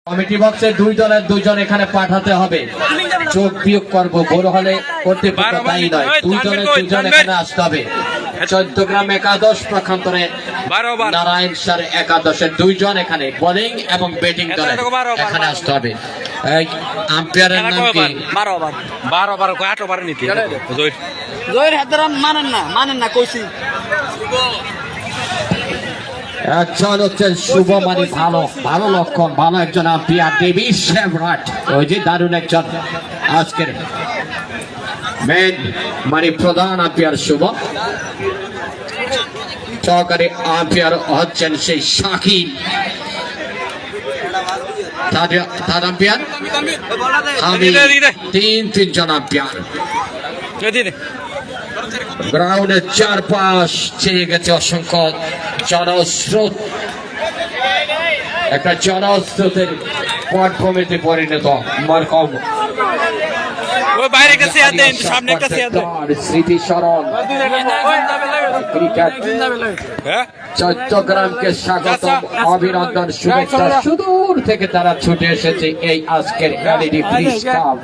Committee বক্সে দুইজন এখানে পাঠাতে হবে। যোগ বিয়োগ করবো, বড় হলে কর্তৃপক্ষ তাই নয়, দুইজন এখানে আসতে হবে। 14 গ্রাম একাদশ প্রখান্তরে নারায়ণ স্যার একাদশের দুইজন এখানে বোলিং এবং ব্যাটিং দলে এখানে আসতে হবে। আম্পায়ারের নাম কি? 12 মানেন না কইছি। একজন হচ্ছেন শুভমানি, ভালো লক্ষণ, ভালো একজন আম্পায়ার দেবী শেভরাট, ওই যে দারুণ একজন আজকের মেন মানে প্রধান আম্পায়ার শুভ। সহকারী আম্পায়ার হচ্ছেন সেই শাকিল, থার্ড আম্পায়ার আমি, তিনজন আম্পায়ার। গ্রাউন্ডের চারপাশ ছেয়ে গেছে অসংখ্য জনস্রোত, একটা জনস্রোতের পটভূমিতে পরিণত মারকম স্মৃতিস্মরণ ক্রিকেট। চট্টগ্রামকে স্বাগত, অভিনন্দন, শুভেচ্ছা। সুদূর থেকে তারা ছুটে এসেছে এই আজকের এলইডি প্রিন্স কাপ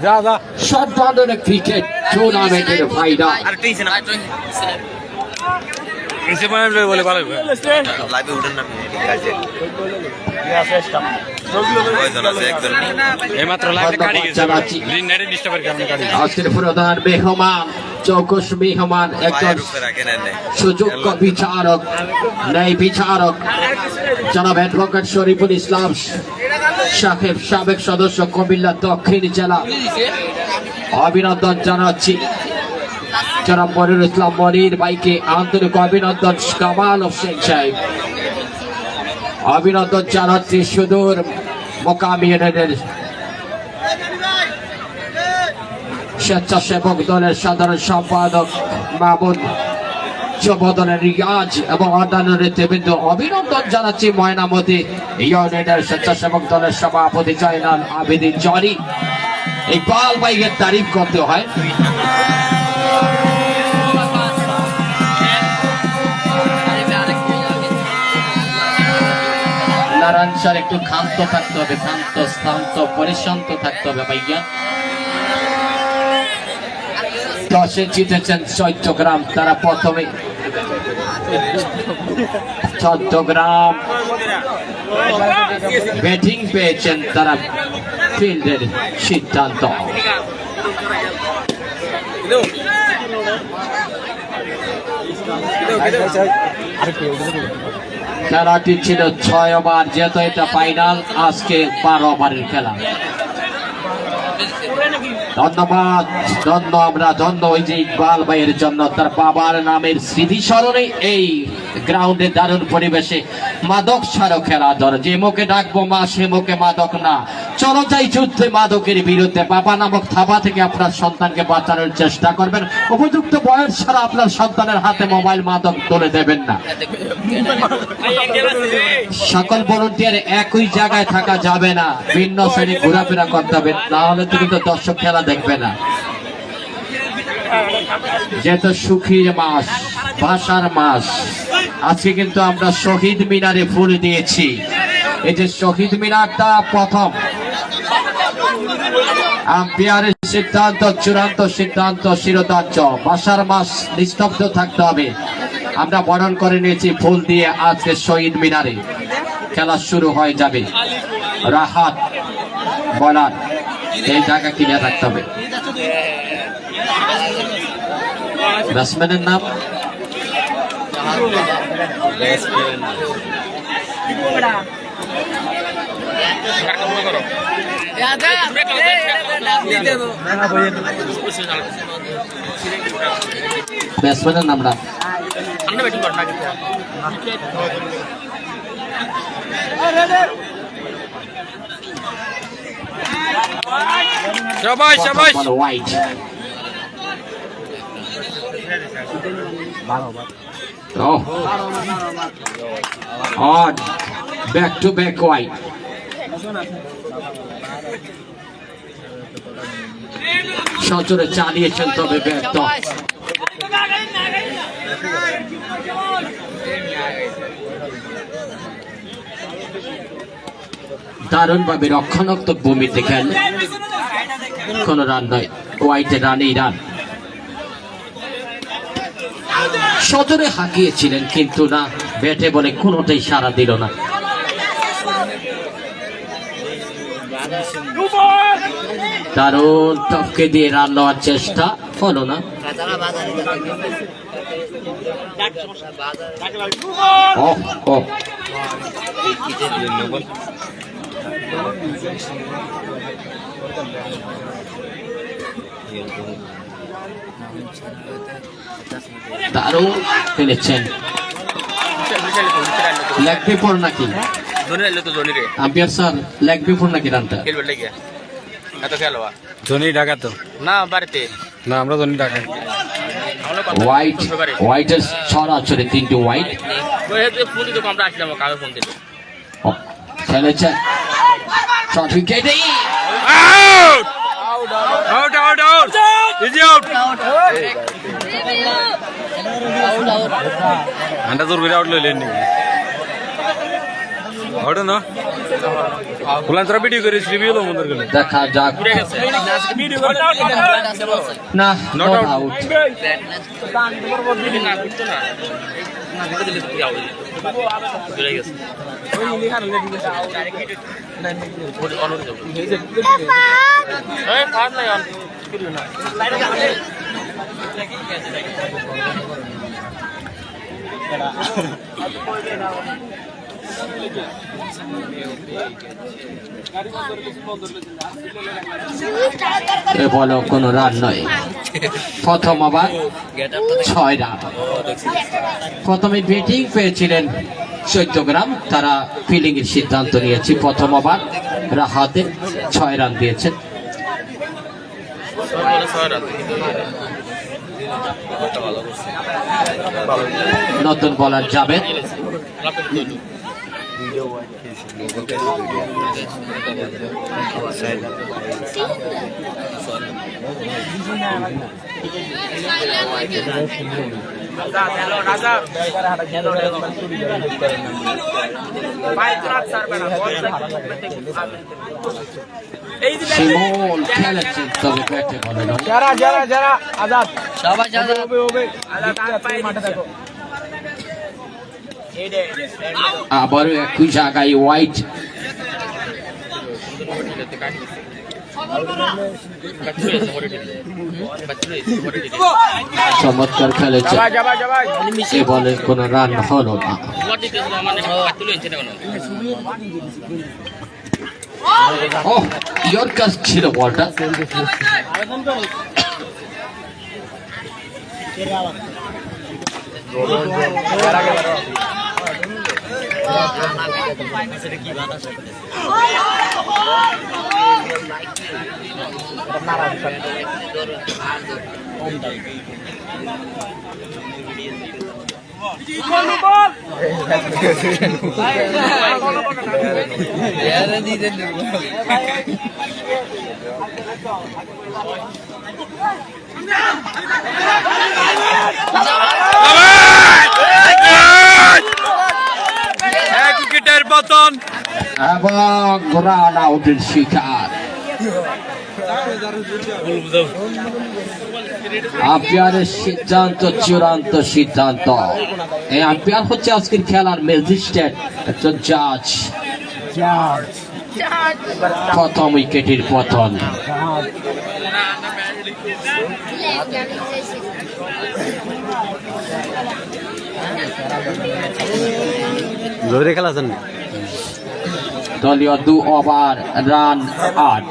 সর্বাধুনিক ক্রিকেট টুর্নামেন্টের ফাইনাল। আজকের প্রধান মেহমান, চৌকস মেহমান, একজন সুযোগ্য বিচারক, ন্যায় বিচারক জনাব অ্যাডভোকেট শরীফুল ইসলাম সাহেব, সাবেক সদস্য কুমিল্লা দক্ষিণ জেলা। অভিনন্দন জানাচ্ছি জনাব মনিরুল ইসলাম মনির ভাইকে, আন্তরিক অভিনন্দন। কামাল হোসেন সাহেব, অভিনন্দন জানাচ্ছি সুদূর মোকাম ইউনিয়নের স্বেচ্ছাসেবক দলের সাধারণ সম্পাদক মাহমুদ, যুব দলের রিয়াজ এবং অন্যান্য নেতৃবৃন্দ। অভিনন্দন জানাচ্ছি ময়নামতি ইউনিয়নের স্বেচ্ছাসেবক দলের সভাপতি জয়নাল আবেদিন জনি। এই পাল বাইকের তারিফ করতে হয়। নারায়ণ স্যার একটু ক্ষান্ত থাকতে হবে, শান্ত পরিশান্ত থাকতে হবে ভাইয়া। 10-এ জিতেছেন চট্টগ্রাম, তারা প্রথমে চট্টগ্রাম ব্যাটিং পেয়েছেন, তারা ফিল্ডের সিদ্ধান্ত। খেলাটি ছিল 6 ওভার, যেহেতু এটা ফাইনাল, আজকে 12 ওভারের খেলা। ধন্যবাদ, ধন্য ওই যে ইকবাল ভাইয়ের জন্য, তার বাবার নামের স্মৃতি স্মরণে এই গ্রাউন্ডে দারুণ পরিবেশে মাদক ছাড়ো খেলাধর। যে মুখে ডাকবো মা, সে মুখে মাদক না। চলো যাই যুদ্ধে মাদকের বিরুদ্ধে। বাবা নামক থাবা থেকে আপনার সন্তানকে বাঁচানোর চেষ্টা করবেন। উপযুক্ত বয়স ছাড়া আপনার সন্তানের হাতে মোবাইল মাদক তুলে দেবেন না। সকল ভলান্টিয়ার একই জায়গায় থাকা যাবে না, ভিন্ন শ্রেণী ঘোরাফেরা করতে হবে, না হলে তো কিন্তু দর্শক খেলা দেখবে না। যেহেতু সুখীর মাস, ভাষার মাস, আজকে কিন্তু আমরা শহীদ মিনারে ফুল দিয়েছি। এই যে শহীদ মিনারটা প্রথম আম্পায়ারের সিদ্ধান্ত, চূড়ান্ত সিদ্ধান্ত, শিরোধার্য। ভাষার মাস, নিস্তব্ধ থাকতে হবে। আমরা বরণ করে নিয়েছি ফুল দিয়ে। আজকে শহীদ মিনারে খেলা শুরু হয়ে যাবে। রাহাত বলার, এই জায়গা ক্লিয়ার রাখতে হবে। ব্যাটসম্যানের নাম ব্যাটসম্যানের নামটা white. On back to back white. সচরে চালিয়েছেন, তবে ব্যর্থ। দারুণ ভাবে রক্ষণাত্মক ভূমিতে খেললেন, কোনো রান নয়, হোয়াইটের রানেই রান। সজোরে হাঁকিয়েছিলেন কিন্তু না, ব্যাটে বলে কোনোটাই সাড়া দিল না। দারুণ টপকে দিয়ে রান নেওয়ার চেষ্টা হলো না। ওহ ওহ, দারুণ খেলেছেন। লেগ বিফোর নাকি আম্পায়ার স্যার? লেগ বিফোর নাকি রানটা? জনি ঢাকা তো না বাড়িতে না, আমরা জনি ঢাকা। হোয়াইট, হোয়াইটের ছড়াছড়ি 3টে হোয়াইট। খেলেছেন শর্ট উইকেটে, out out out easy out আন্ডা জোর করে আউট লইলেন নি আউট না ফুলান তোরা ভিডিও করিস রিভিউ লো মন্দির গেলে দেখা যাক। না, নট আউট। এ বলো কোনো রান নয়। প্রথম ওভার 6 রান। প্রথমে ব্যাটিং পেয়েছিলেন চট্টগ্রাম, তারা ফিল্ডিং এর সিদ্ধান্ত নিয়েছে। প্রথম ওভার রাহাতে 6 রান দিয়েছেন। নতুন বলার যাবেন, শিমুল খেলেছেন তবে ব্যাটে বলে নয়। আবারও একই জায়গায় হোয়াইট। চমৎকার খেলেছে, সে বলে কোন রান হলো না। ও ইয়র্কার ছিল বলটা। উইকেটের পতন এবং রান আউটের শিকার। আম্পায়ারের সিদ্ধান্ত চূড়ান্ত সিদ্ধান্ত। এই আম্পায়ার হচ্ছে আজকের খেলার ম্যাজিস্ট্রেট, একজন জাজ। প্রথম উইকেটের পতন। জোরে খেলা আছেন দলীয় 2 ওভার রান 8।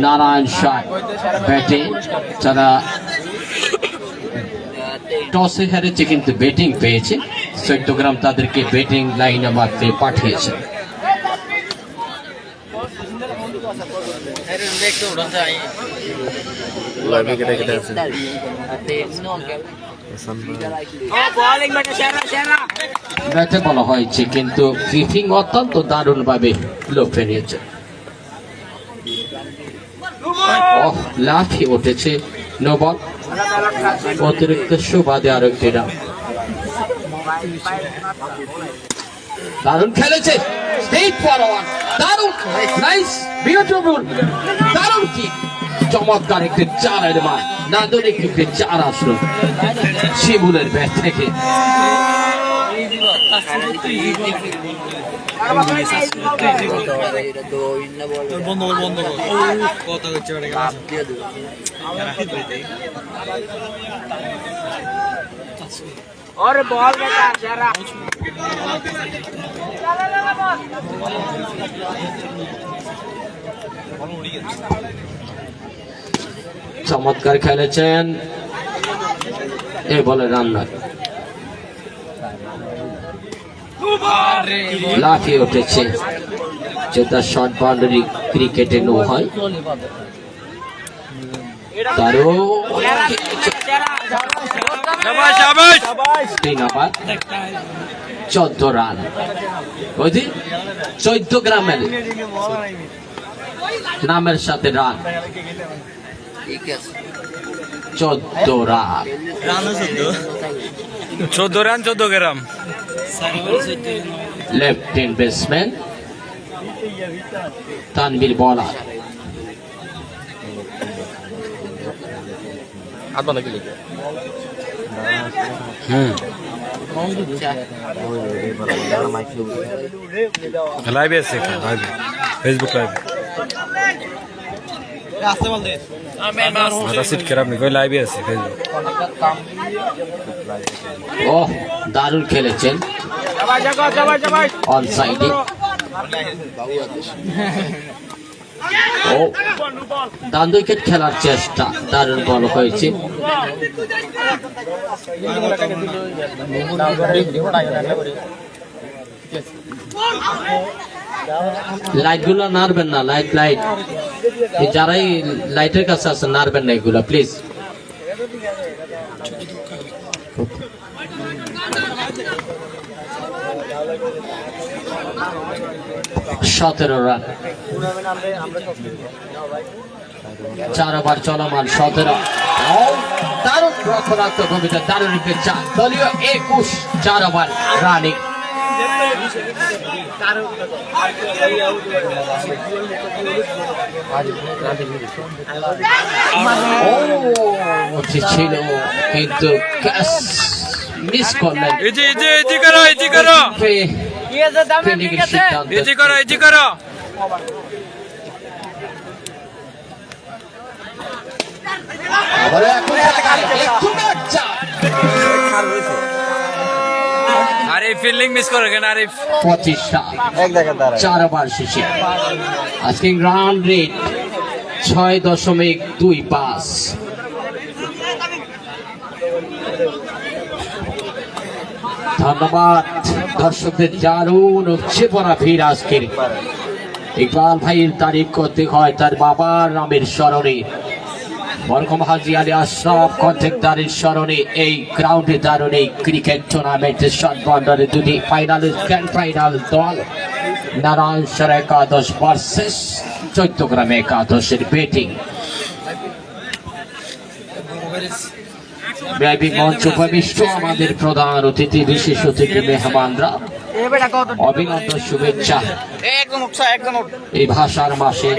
নারায়ণ শাহ ব্যাটে, যারা টসে হেরেছে কিন্তু ব্যাটিং পেয়েছে। চট্টগ্রাম তাদেরকে ব্যাটিং লাইনে মারতে পাঠিয়েছে। ব্যাটে বলা হয়েছে কিন্তু ফিফিং অত্যন্ত দারুণ ভাবে লোফে নিয়েছে। লাফিয়ে উঠেছে নো বল। অতিরিক্ত সুবাদে আরো একটি রান। দারুণ খেলেছে স্টেট ফরওয়ার্ড, দারুণ, নাইস, বিউটিফুল, দারুণ কি চমৎকার একটি চারের মান, নান্দনিক একটি চার আসলো শিমুলের ব্যাট থেকে। और बॉल बेटा जरा চমৎকার খেলেছেন এই বলে রান্না লাফিয়ে উঠেছে, যেটা শর্ট বাউন্ডারি ক্রিকেটে নো হয়। তারও 14 রান, ওই 14 গ্রামের নামের সাথে রান, 14 রান, 14 রান 14 গ্রাম। লেফট হ্যান্ড ব্যাটসম্যান তানভীর বলার। লাইভে আছে, ফেসবুক লাইভ। মাথা সিট খারাপ নেই, লাইভে আছে ফেসবুক। ও দারুণ খেলেছেন অন সাইডে। ও ডান উইকেট খেলার চেষ্টা, দারুণ বল হয়েছে। লাইট গুলো নাড়বেন না, লাইট যারাই লাইটের কাছে আছে নাড়বেন না এগুলা প্লিজ। সতেরো রান, 4 ওভার চলমান, 17। দারুণ রক্ষণাত্মক ভূমিকা, দারুণ একটি চার, দলীয় 21, 4 ওভার রানিং। ছিল কিন্তু মিস করলেন। আরে ফিল্ডিং মিস করে কেন আরিফ? 25 রান 4 ওভার শেষে। আজকে রান রেট 6.25। ধন্যবাদ দর্শকদের, দারুণ উৎক্ষেপণা ভিড় আজকের। ইকবাল ভাইয়ের তারিফ করতে হয় তার বাবার নামের স্মরণে, মরহুম হাজী আলী আশরাফ কন্ট্রাক্টরের স্মরণে এই গ্রাউন্ডে দারুণ এই ক্রিকেট টুর্নামেন্টের শর্ট বাউন্ডারি দুটি ফাইনাল, গ্র্যান্ড ফাইনাল দল নারায়ণসর একাদশ ভার্সেস চৈত্যগ্রাম একাদশের ব্যাটিং। ব্যাপী মঞ্চ উপবিষ্ট আমাদের প্রধান অতিথি, বিশেষ অতিথি মেহমানরা, অভিনন্দন, শুভেচ্ছা। এই ভাষার মাসে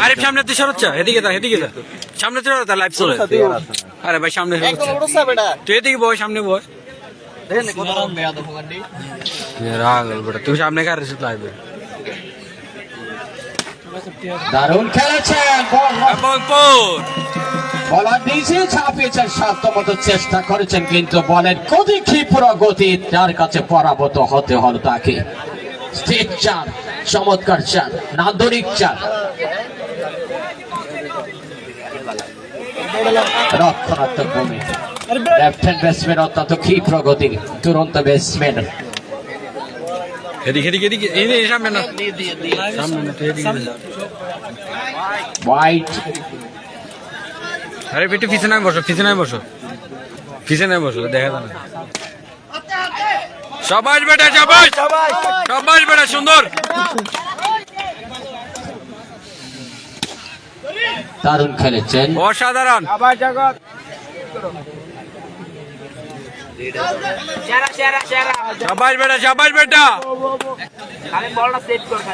আরিফ সামনে তুই সরচ্ছা, এদিকে সামনে লাইভ চলে। আরে ভাই সামনে তুই এদিকে বয়, সামনে বয়। তুই সামনে কার লাইভে দারুণ খেলেছেন, বলার নিচে ছাপিয়েছেন, সাধ্যমত চেষ্টা করেছেন, কিন্তু বলের গতি ক্ষিপ্র গতি, তার কাছে পরাভূত হতে হল তাকে। স্টেট চার, চমৎকার চার, নান্দনিক চার। রক্ষণাত্মক ভূমিকা, লেফট হ্যান্ড ব্যাটসম্যান অত্যন্ত ক্ষিপ্র গতির দুরন্ত ব্যাটসম্যান। সামনে না, হোয়াইট। আরে একটু পিছনে বসো, দেখা যাবে। সবাই বেটা, সবাই বেটা, সুন্দর। দারুণ খেলেছেন, অসাধারণ। সেরা সেরা সেরা শাবাশ বেটা আমি বলটা সেট করব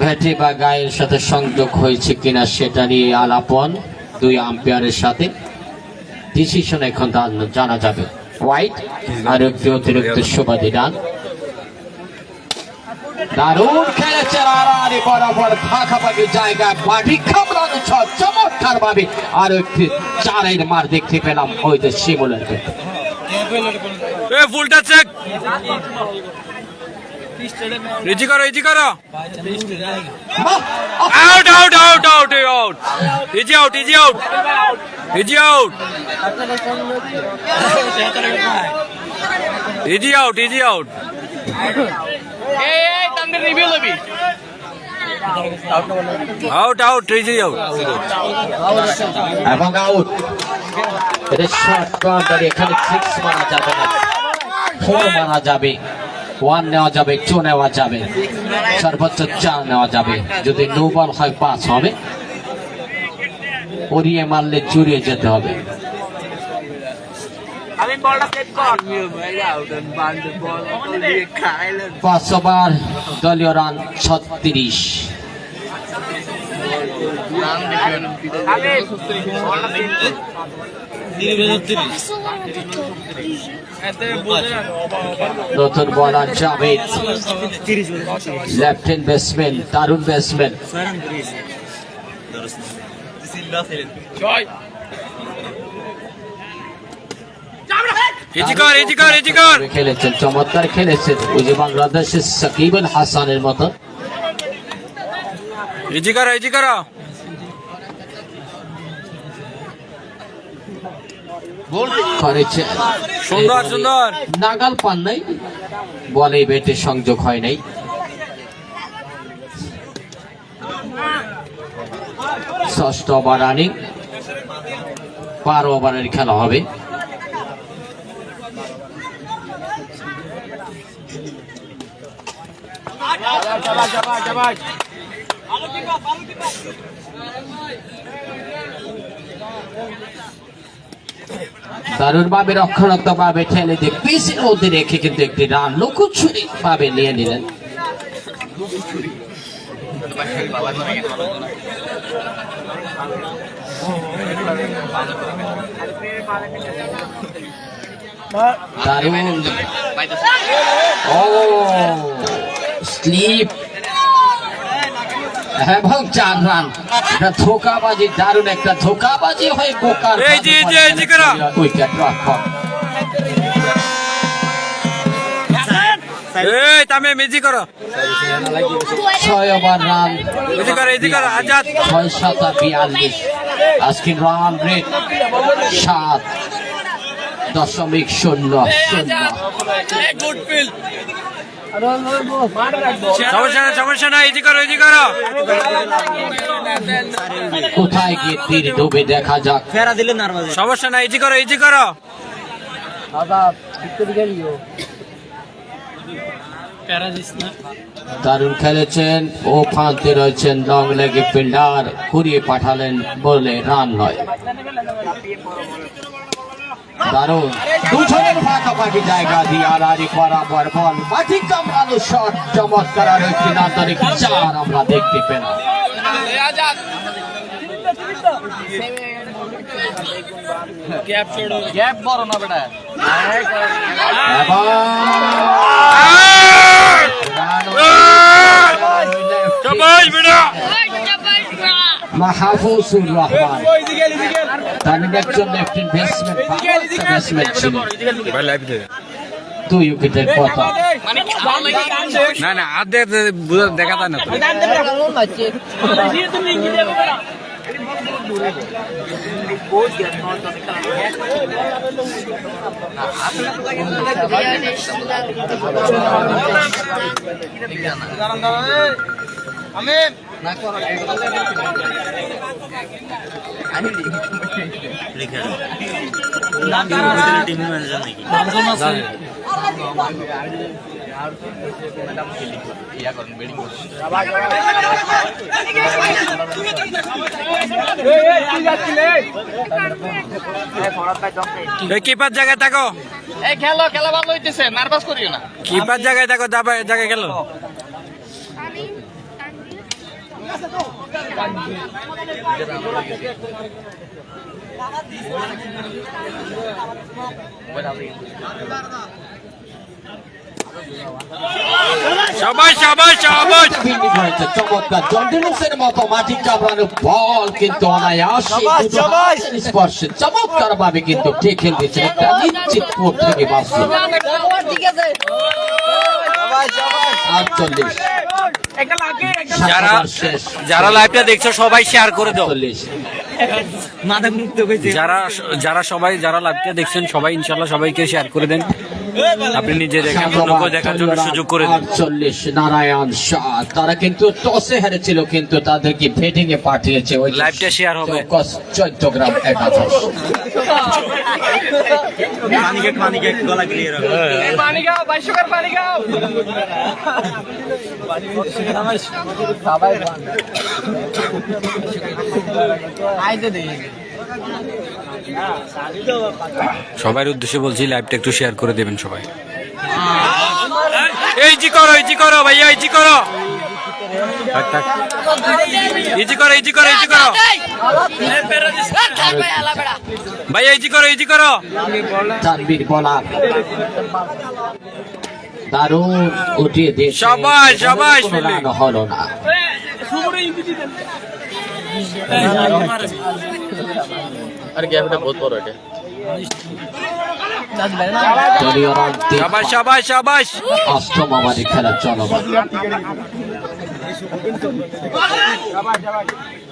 ব্যাটে বা গায়ের সাথে সংযোগ হয়েছে কিনা সেটা নিয়ে আলাপন দুই আম্পায়ারের সাথে ডিসিশন এখন জানা যাবে। হোয়াইট আর একটি অতিরিক্ত সুবাদী রান। দারুণ খেলেছে রানারি বরাবর ভাগাভাগি জায়গায় মাটি কামড়ানো ছক চমৎকার ভাবে আরো একটি চারের মার দেখতে পেলাম ওই যে শিমুলের ফুলটা চেক ইজি করো আউট ইজি আউট এই তাদের review lobby out easy out এবং আউট। এটা শর্ট বাউন্ডারি, এখানে 6 মারা যাবে না, 4 মারা যাবে, 1 নেওয়া যাবে, 2 নেওয়া যাবে, সর্বোচ্চ 4 নেওয়া যাবে। যদি নো বল হয় 5 হবে, ওরিয়ে মারলে জুড়িয়ে যেতে হবে। আমি বলটা সেট কর বান্ধ বল খাইলেন 5 ওভার দলীয় রান 36। আমি বলটা সেট নতুন বলার জাভেদ, লেফট হ্যান্ড ব্যাটসম্যান, দারুণ ব্যাটসম্যান। ইজি কর খেলেছেন, চমৎকার খেলেছেন, ওই যে বাংলাদেশের সাকিব আল হাসানের মতো। ইজি করো করেছে সুন্দর নাগাল পান নাই, বলে ব্যাটে সংযোগ হয় নাই। ষষ্ঠ ওভার রানিং, 12 ওভারের খেলা হবে। দারুণ ভাবে রক্ষণাত্মক ভাবে ঠেলে দিয়ে পিসের মধ্যে রেখে কিন্তু একটি রান লুকোচুরি ভাবে নিয়ে নিলেন। দারুণ ও স্লিপ এবং 4 রান। এটা ধোকাবাজি, দারুণ একটা ধোকাবাজি হয়ে বোকার উইকেট রক্ষক। তামিম ইজি করো 6 ওভার রান, ইজি করো আজাদ 6-7-42। আজকে রান রেট 7.00। সমস্যা না ইজি করো কোথায় গিয়ে তীর ডুবে দেখা যাক। সমস্যা না ইজি করো দারুণ খেলেছেন, ও প্রান্তে রয়েছেন লং লেগে ফিল্ডার, ঘুরিয়ে পাঠালেন বলে রান নয়। দারুণ দুজনের পাকাপাকি জায়গা দিয়ে আড়াআড়ি বরাবর বল, মাটি কামড়ানো শট, চমৎকার আর একটি নান্দনিক 4 আমরা দেখতে পেলাম। গ্যাপ বড় না বেটা মাহফুজুর রহমান, তামিম একজন লেফট ব্যাটসম্যান ছিলেন, 2 উইকেটের কথা। না আর দেখা যায় না আমি কিপার জায়গায় থাকো, এই খেলো, খেলা ভালো হইতেছে, নার্ভাস করিও না। কিপার জায়গায় থাকো, জায়গায় খেলো। সবাই সবাই সবাই ফিল্ডিং হয়েছে চমৎকার। জন ডেনিসের মতো মাটি কামড়ানো বল কিন্তু অনায়াসে স্পর্শে চমৎকার ভাবে কিন্তু টেকেল দিয়েছেন, একটা নিশ্চিত কোর্ট থেকে বাঁচল। 48 যারা শেষ যারা লাইভটা দেখছো সবাই শেয়ার করে দাও। 40 যারা লাইভটা দেখছেন সবাই ইনশাল্লাহ সবাইকে শেয়ার করে দেন। আপনি নিজে দেখেন, অন্যকে দেখার জন্য সুযোগ করে দেন। 48 নারায়ণ শাহ, তারা কিন্তু টসে হেরেছিল কিন্তু তাদেরকে ব্যাটিং এ পাঠিয়েছে। ওই লাইভটা শেয়ার হবে। 14 গ্রাম 21। পানি খাও, 22 পানি খাও। সবার উদ্দেশ্যে বলছি লাইভটা একটু শেয়ার করে দেবেন সবাই। ইজি করো ভাইয়া, ইজি করো, ইজি করো ভাইয়া, ইজি করো। তানভীর বলার দারুণ উঠিয়ে দিয়েছে। সবাই কোনো রান হলো না। দলীয় রান তিন। সবাই অষ্টম ওভারে খেলা চলমান।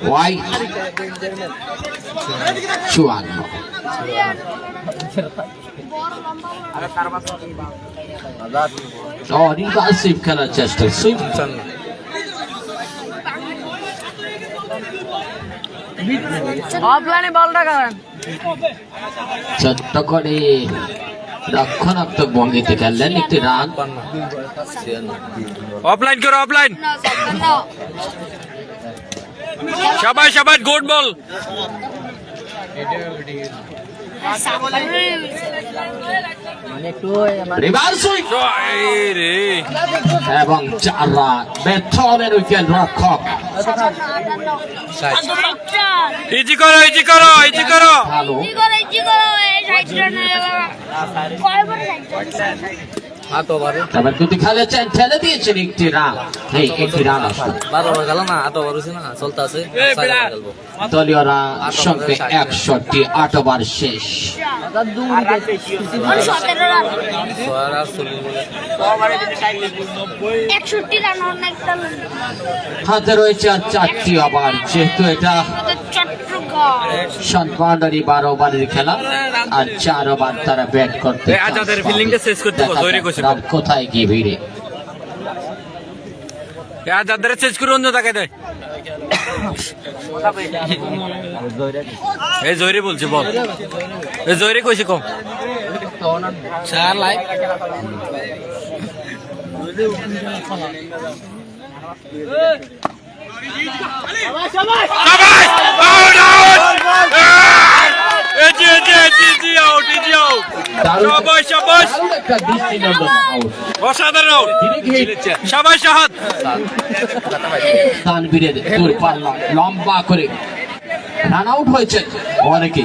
ওয়াইড 54। রিভার্সিভ খেলার চেষ্টা, সুইপ অফলাইনে বলটা করেন। ছোট্ট করে রক্ষণাত্মক ভঙ্গিতে খেললেন, একটি রান। অফলাইন করো, অফলাইন। সবাই গুড বল। রিভার্স সুইপ রে এবং 4 রান। বেথনের উইকেট রক্ষক ইজি করো ভালো। এবার দুটি খেলেছেন, ঠেলে দিয়েছেন একটি রান। এই একটি রান আসলো। দলীয় রান সংখ্যা 61, 8 ওভার শেষ। 61 রান অনেকটা হাতে রয়েছে আর 4টি ওভার, যেহেতু এটা শর্ট বাউন্ডারি 12 ওভারের খেলা, আর 4 ওভার তারা ব্যাট করতে। আজাদের ফিল্ডিংটা শেষ করতে ধরে কইছে রান কোথায় গিয়ে ভিড়ে। আজাদের শেষ করে অন্য তাকে দেয়। এই জয়রে বলছি বল, এই জয়রে কইছে কম। চার লাইক অসাধারণ। সবাই সাহাদ তানভীরের দূরপাল্লা লম্বা করে রান আউট হয়েছে অনেকে।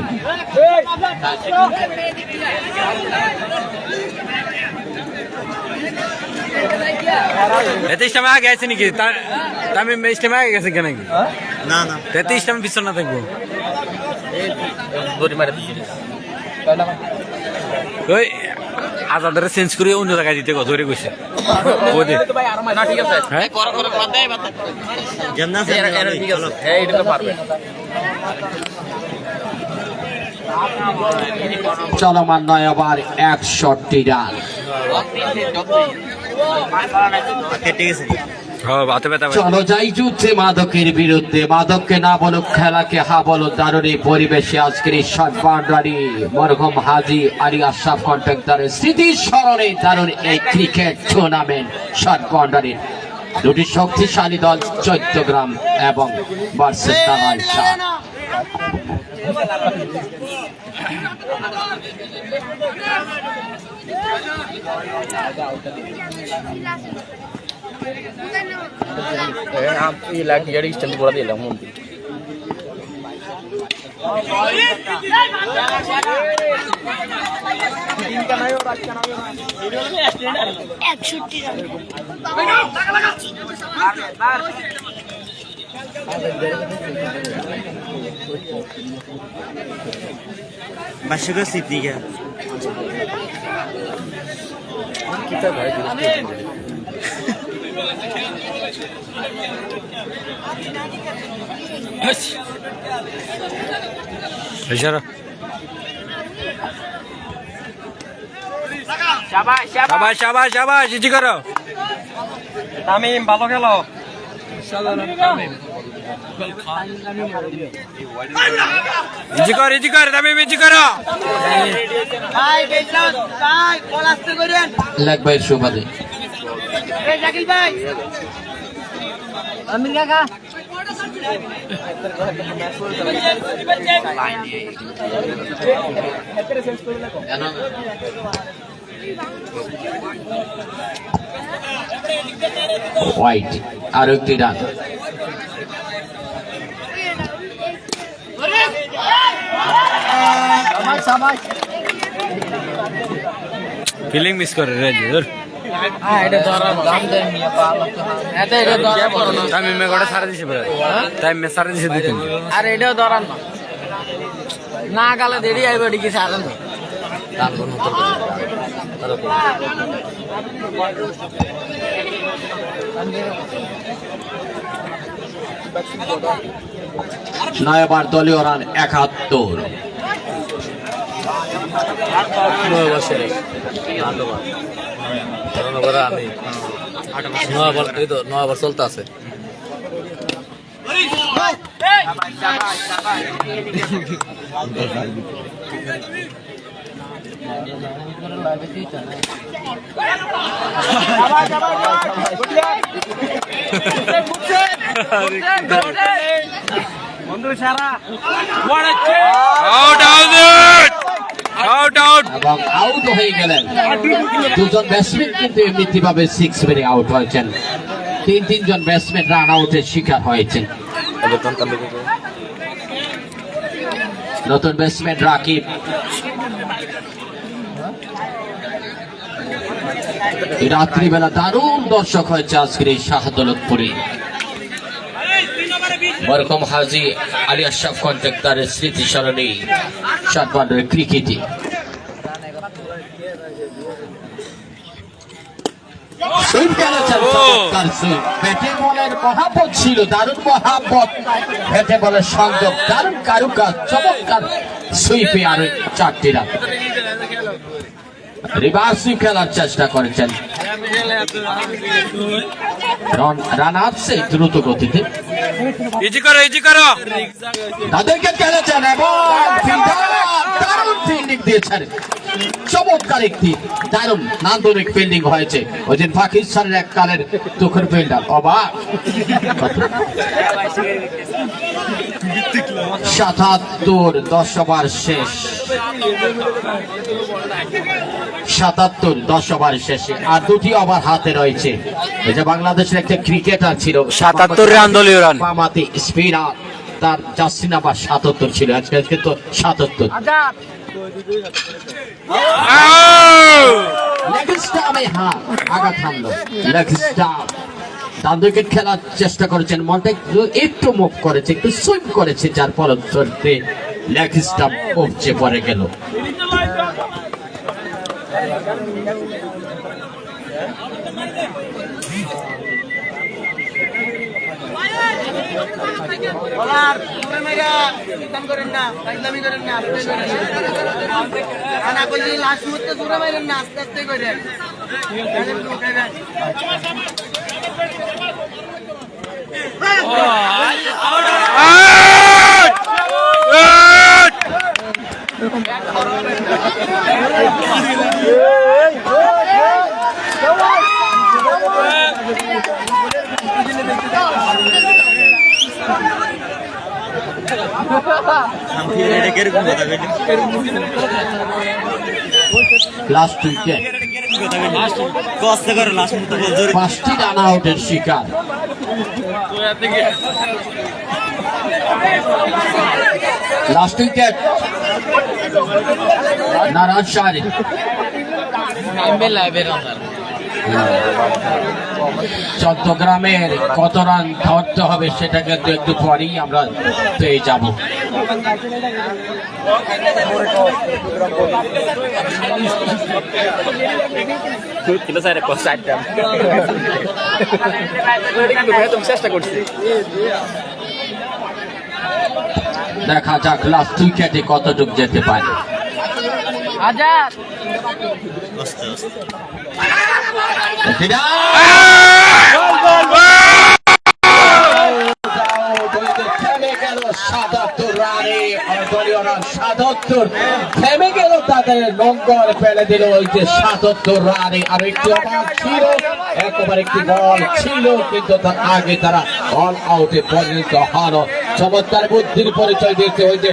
তেইশ টাইমে আগে আছে নাকি? আমি মেশ টাইমে আগে গেছে কেন? না 23 টাইমে পিছন না থাকবো। ওই আজাদের চেঞ্জ করে অন্য জায়গায় দিতে ধরে গেছে। চলমান 9 ওভার 61 রান। হাতে ব্যথা পাইছে। চলো যাই যুদ্ধে মাদকের বিরুদ্ধে, মাদককে না বলো খেলাকে হা বলো। দারুণ এই পরিবেশে আজকের এই শট বাউন্ডারি মরহুম হাজী আলী আশরাফ কন্ট্রাক্টরের স্মৃতি স্মরণে দারুণ এই ক্রিকেট টুর্নামেন্ট শট বাউন্ডারি। দুটি শক্তিশালী দল চৈত্যগ্রাম এবং ভার্সেস নারায়ণশাহ। একষট্টি রান। বাসুকে সিদ্ধি গা ইশারা শাবাশ শাবাশ শাবাশ শাবাশ ইজি করো তামিম ভালো খেলো ইজি কর তামিম ইজি করো ভাই বেজলাম ভাই বল আসতে করেন লেগ বাইর সুবাদে এই জাকিল ভাই আমিন কাকা হোয়াইট আর একটি রান। ফিলিং মিস করে রে জোর তামিম মেঘটা সারা দিছে বলে তামিম মে সারা দিছে দুটো আর এটাও ধরান না গালে দেরি আইবে ডিকি সারান নয়বার দলীয় রান ৭১। নয়বার চলতে আছে বন্ধু সারা আউট এবং আউট হয়ে গেলেন দুজন ব্যাটসম্যান, কিন্তু এমনিতে ভাবে 6 মেরে আউট হয়েছেন। তিনজন ব্যাটসম্যান রান আউটের শিকার হয়েছেন। নতুন ব্যাটসম্যান রাকিব। এই রাত্রিবেলা দারুণ দর্শক হয়েছে আজকের এই শাহদৌলতপুরে মরহুম হাজী আলী আশরাফ কন্ট্রাক্টরের স্মৃতি স্মরণে শট বাউন্ডারি ক্রিকেটে। সুইপ খেলেছেন, চমৎকার সুইপ। ব্যাটে বলের মহাপত ছিল, দারুণ মহাপত। ব্যাটে বলের সংযোগ, দারুণ কারুকাজ, চমৎকার সুইপে আর 4টি রান। রিভার্স সুইপ খেলার চেষ্টা করেছেন, রান আসছে দ্রুত গতিতে। ইজি করো তাদেরকে খেলেছেন এবং দারুণ ফিল্ডিং দিয়েছেন। চমৎকার একটি দারুণ নান্দনিক ফিল্ডিং হয়েছে। ওই দিন পাকিস্তানের এককালের তুখর ফিল্ডার অবাক। ৭৭ 10 ওভার শেষ, ৭৭ 10 ওভার শেষে আর 2টি ওভার হাতে রয়েছে। এই যে বাংলাদেশের একটা ক্রিকেটার ছিল ৭৭ রান দলীয় রান, বামাতি স্পিনার, তার জার্সি নাম্বার ৭৭ ছিল, আজকে তো ৭৭। লেগ স্টাম্পে আঘাত হানলো, লেগ স্টাম্প। ডান উইকেট খেলার চেষ্টা করেছেন, মনটা একটু মুভ করেছে, একটু সুইপ করেছে, যার ফলশ্রুতিতে লেগ স্টাম্প উপচে পড়ে গেল। বলার পুরো মেরা ইনকাম করেন না, ইসলামি করেন না, আস্তে করেন না কইলি লাস্ট মুহূর্তে পুরো মেরেন না, আস্তে আস্তে করেন। লাস্ট উইকেট, 5টি রান আউটের শিকার। লাস্ট উইকেট না রাজশাহী। চট্টগ্রামের কত রান ধরতে হবে সেটা কিন্তু একটু পরেই আমরা পেয়ে যাব। দেখা যাক লাস্ট উইকেটে কতটুক যেতে পারে। থেমে গেল ৭৭ রানে, দলীয় রান ৭৭, থেমে গেল তাদের লঙ্গর ফেলে দিল ওই যে ৭৭ রানে। আর একটি অবাক ছিল, একবার একটি বল ছিল, কিন্তু তার আগে তারা অল আউটে পরিণত হন। চমৎকার বুদ্ধির পরিচয় দিয়েছে ওই যে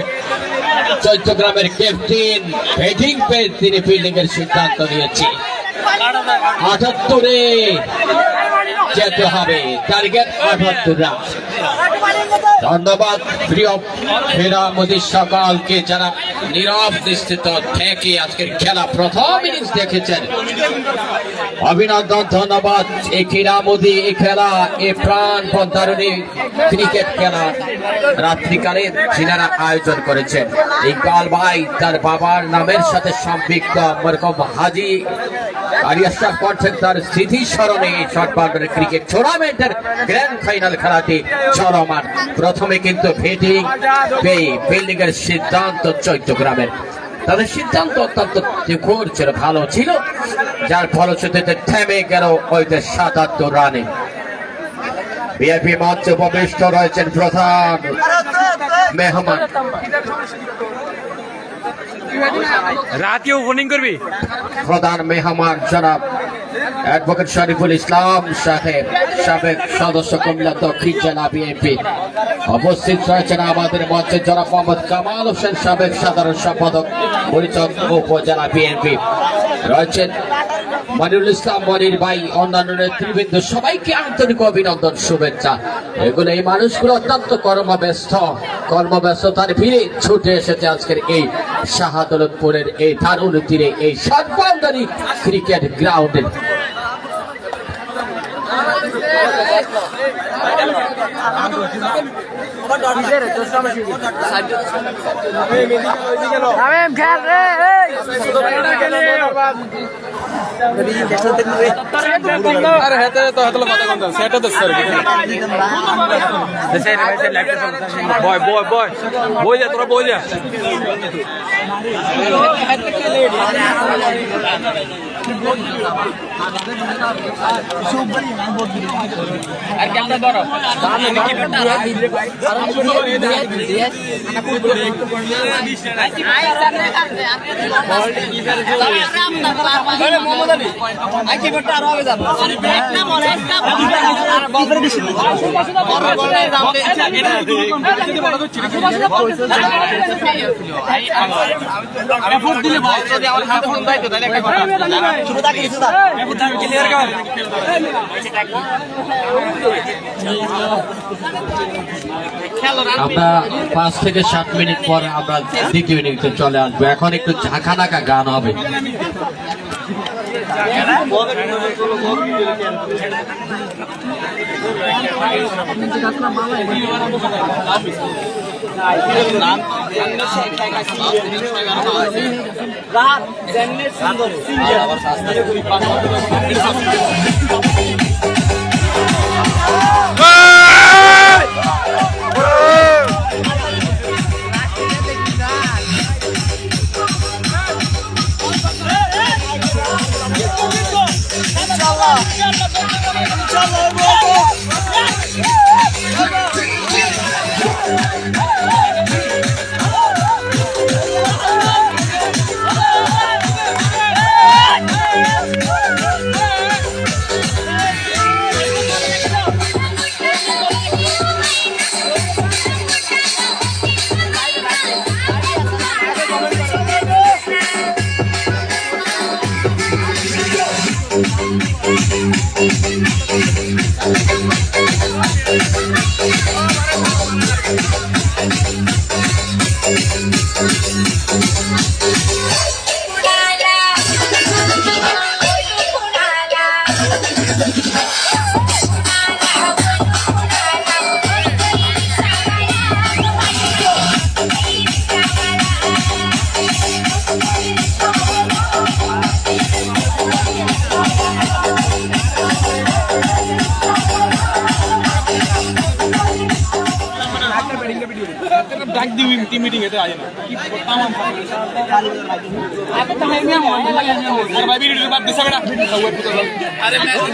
চট্টগ্রামের ক্যাপ্টেন, ব্যাটিং পেয়ে তিনি ফিল্ডিং এর সিদ্ধান্ত নিয়েছে। ৭৮-এ যেতে হবে, টার্গেট ৭৮ রান। ধন্যবাদ প্রিয় ক্রীড়ামোদী সকলকে যারা নীরব দৃষ্টিতে থেকে আজকের খেলা প্রথম ইনিংস দেখেছেন। অভিনন্দন, ধন্যবাদ। এই ক্রীড়ামোদী, এই খেলা, এই প্রাণপণ দারুণী ক্রিকেট খেলা রাত্রিকালে যিনারা আয়োজন করেছেন, ইকবাল ভাই তার বাবার নামের সাথে সম্পৃক্ত মরকম হাজি আরিয়াশরাফ করছেন তার স্মৃতি স্মরণে এই শর্ট বাউন্ডারি ক্রিকেট টুর্নামেন্টের গ্র্যান্ড ফাইনাল খেলাটি চলমান। প্রথমে কিন্তু ব্যাটিং পেয়ে ফিল্ডিং এর সিদ্ধান্ত চট্টগ্রামের, তাদের সিদ্ধান্ত অত্যন্ত নিখুঁত ছিল, ভালো ছিল, যার ফলশ্রুতিতে থেমে গেল ওই ৭৭ রানে। বিএপি মঞ্চে উপবিষ্ট রয়েছেন প্রধান মেহমান, রাতে ওপেনিং করবি প্রধান মেহমান জনাব অ্যাডভোকেট শরীফুল ইসলাম সাহেব, সাবেক সদস্য কুমিল্লা দক্ষিণ জেলা বিএনপি। উপস্থিত রয়েছেন আমাদের মঞ্চে জনাব মোহাম্মদ কামাল হোসেন, সাবেক সাধারণ সম্পাদক হরিচক উপজেলা বিএনপি। রয়েছেন মনিরুল ইসলাম মনির ভাই, অন্যান্য নেতৃবৃন্দ, সবাইকে আন্তরিক অভিনন্দন, শুভেচ্ছা। এগুলো এই মানুষগুলো অত্যন্ত কর্মব্যস্ততার ভিড়ে ছুটে এসেছে আজকের এই শাহাদলতপুরের এই দারুণ তীরে, এই শর্ট বাউন্ডারি ক্রিকেট গ্রাউন্ডে। বই যা, তোরা বই যা। আর কেমন বড় আমরা 5 থেকে 7 মিনিট পর আমরা দ্বিতীয় ইনিংসে চলে আসবো। এখন একটু ঝাঁকা নাকা গান হবে। ইনশাআল্লাহ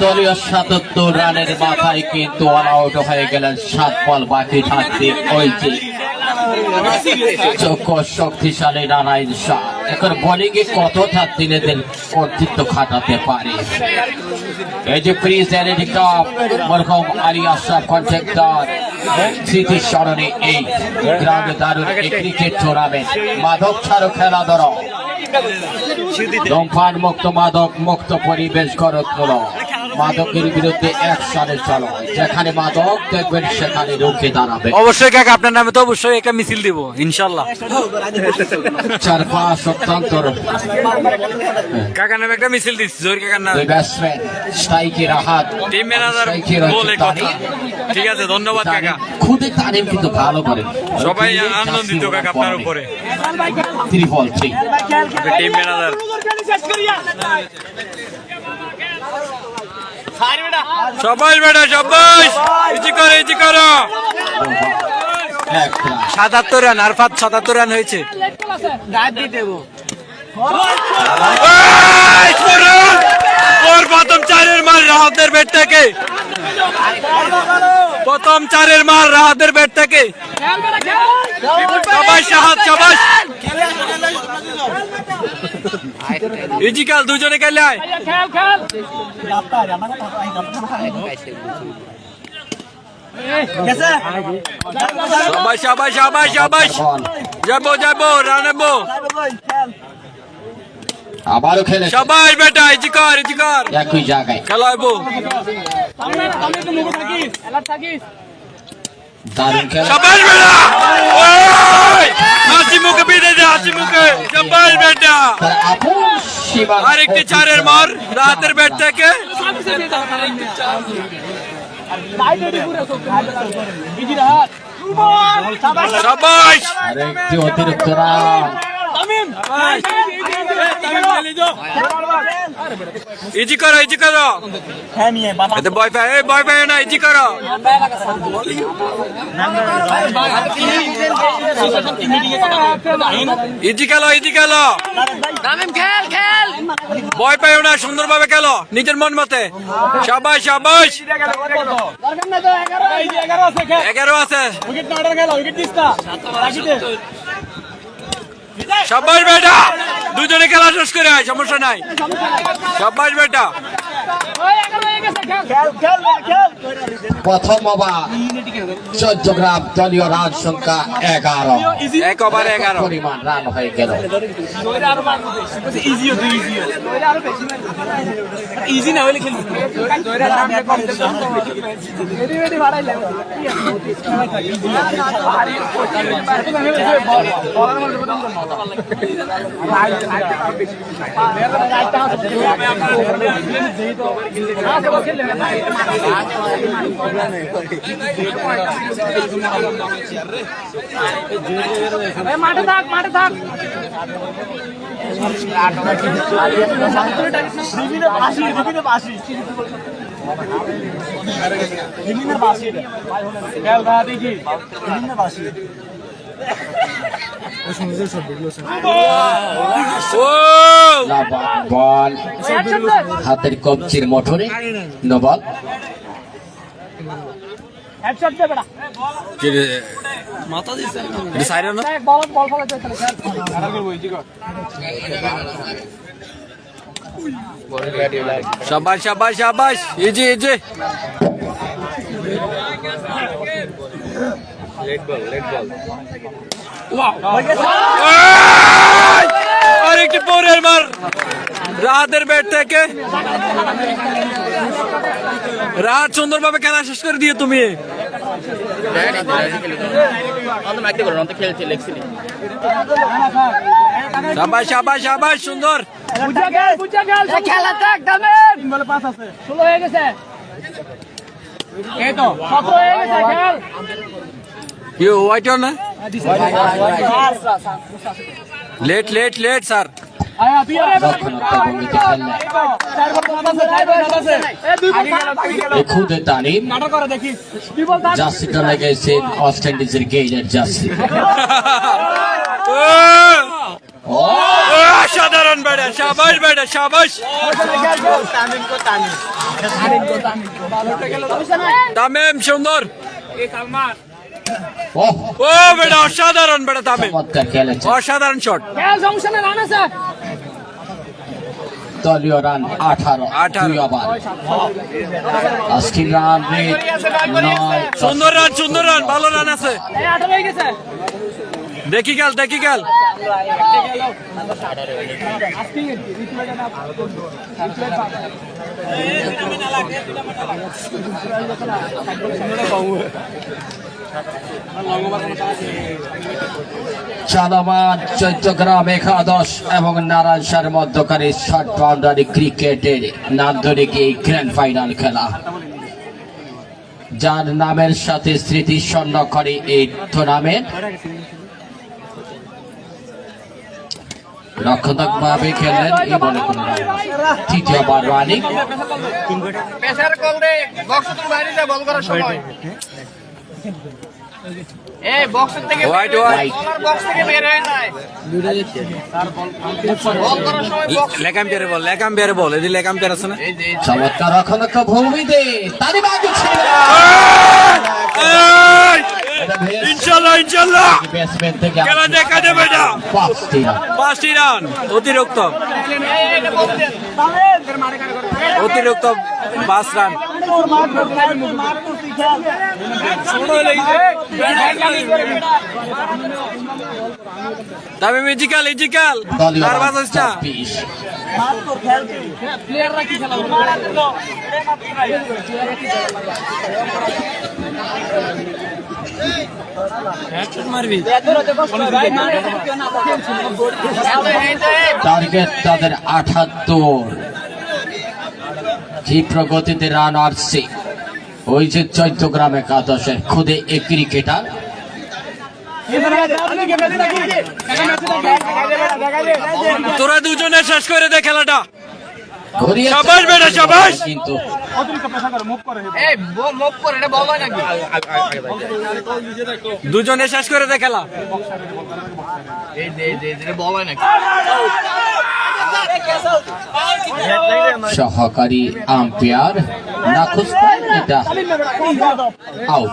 দলীয় ৭৭ রানের মাথায় কিন্তু অল আউট হয়ে গেলেন 7 বল বাকি থাকতে। ওই যে চোখ শক্তিশালী নারায়ণ শাহ এখন বোলিংয়ে কতটা দিনেদের কর্তৃত্ব খাটাতে পারে। এই যে প্রিজের কাপ মরহুম আলী আশরাফ কন্ট্রাক্টর স্মৃতি স্মরণে এই গ্রাউন্ডে দারুণ এই ক্রিকেট টুর্নামেন্ট মাদক ছাড়ো খেলাধুলা ধূমপান মুক্ত মাদক মুক্ত পরিবেশ গড়ে তোলো। মাদকের বিরুদ্ধে একসাথে চলো, যেখানে মাদক দেখবেন সেখানে রুখে দাঁড়াবে। অবশ্যই কাকা আপনার নামে তো অবশ্যই একটা মিছিল দিব ইনশাল্লাহ। 4-5 অত্যন্ত কাকার নামে একটা মিছিল দিচ্ছি জোর কাকার নামে। ব্যাটসম্যান স্ট্রাইকে রাহাত টিম ম্যানেজার বলে কথা। ঠিক আছে, ধন্যবাদ কাকা। খুদে তারিম কিন্তু ভালো করেন, সবাই আনন্দিত কাকা আপনার উপরে। 3 বল 3 টিম ম্যানেজার সবাই বেটা সবাই ইজি করো ইজি করো। ৭৭ রান আর ৭৭ রান হয়েছে। ওর প্রথম 4-এর মার রাহাতের ব্যাট থেকে, প্রথম 4-এর মার রাহাতের ব্যাট থেকে। সবাই সাহায্য সবাই ইজিকাল দুজনে খেলে আয়। সবাই সবাই সবাই সবাই যাবো যাবো রানাবো আবারও খেলে সবাই বেটা ইজি কর একই জায়গায় খেলাবো। দারুণ খেলা। সবাই বেটা হাসি মুখে বিদে দে, হাসি মুখে সবাই বেটা। তার আপন সীমা আরেকটি 4-এর মার রাহাতের ব্যাট থেকে। সবাই আরেকটি অতিরিক্ত রান। ইজি করো এতে ভয় পায় না, ইজি করো। ইজি খেলো ভয় পায় না, সুন্দরভাবে খেলো নিজের মন মতে। সবাই 11 আছে। সবাই বেটা দুজনে খেলা শেষ করে আয়, সমস্যা নাই। সবাই বেটা প্রথম ওভার 14 গ্রাম, দলীয় রান সংখ্যা 11। 1 ওভারে 11 পরিমাণ রান হয়ে গেল। ইজি না হলে খেলবি মাঠে থাক বল হাতের কবজির মোটরে নো বল। হেডশট দে বেটা মাথা দিছে এটা সাইড না বল বল ফলে চলে খেল আড়া করব ইজি কর শাবাশ শাবাশ শাবাশ ইজি ইজি লেট বল ওয়াও আর একটি পরের মার রাতের ব্যাট থেকে রাত সুন্দরভাবে খেলা শেষ করে দিয়ে তুমি শাবাশ শাবাশ শাবাশ সুন্দর বুঝা গেল খেলাটা একদমই বলে পাস আছে 16 হয়ে গেছে এই তো 17 হয়ে গেছে খেল ইউ হোয়াইট অন না লেট লেট লেট স্যার আয়া তুই রক্ষণাত্মক ভূমিতে খেললেন এই খুদে তারিম নাটক করে দেখি তুই বল থাক জার্সিটা লাগাইছে ওয়েস্ট ইন্ডিজের গেইলের জার্সি সাধারণ বেড়া শাবাশ বেড়া শাবাশ তামিম সুন্দর ওহ ও বেড়া অসাধারণ বেড়া তামিম চমৎকার খেলেছে অসাধারণ শট খেল জংশনে রান আছে দলীয় রান 18 18 দুই ওভার আজকের রান রেট 9 সুন্দর রান ভালো রান আছে এই 18 হয়ে গেছে দেখি গেল চলমান চট্টগ্রাম একাদশ এবং নারায়ণসার মধ্যকারী শর্ট বাউন্ডারি ক্রিকেটের নান্দনিক এই গ্র্যান্ড ফাইনাল খেলা যার নামের সাথে স্মৃতি স্বর্ণ করে এই টুর্নামেন্ট রক্ষণাত্মক ভাবে খেললেন এই বলে কোনো রান নয়। তৃতীয়বার রানিং প্রেসার কল দে বক্স থেকে বাইরে যা বল করার সময় এই বক্স থেকে হোয়াইট হোয়াইট বলার বক্স থেকে বের হয়ে যায় বল করার সময় বক্স লেকাম্পিয়ারে বল এদি লেকাম্পিয়ার আছে না চমৎকার রক্ষণাত্মক ভূমিতে তারিম আগে ছিল ইনশাআল্লাহ ব্যাটসম্যান থেকে খেলা দেখা দেবে না 5টি রান 5টি রান অতিরিক্ত এটা বল দে মারে করে অতিরিক্ত 5 রান তামিম ইজিক্যাল দলীয় রান নার্ভাস হচ্ছে না 24 প্লেয়াররা কি খেলা মারবি টার্গেট তাদের 78 কি প্রগতিতে রান আসছে ওই যে চট্টগ্রাম একাদশের খুদে এক ক্রিকেটার তোরা দুজনে শেষ করে দে খেলাটা ঘুরিয়ে শাবাশ বেটা শাবাশ কিন্তু এই মুভ করে এটা বল হয় নাকি দুজনে শেষ করে দে খেলা এই দে বল হয় নাকি সহকারী আম্পায়ার নাখুশ এটা আউট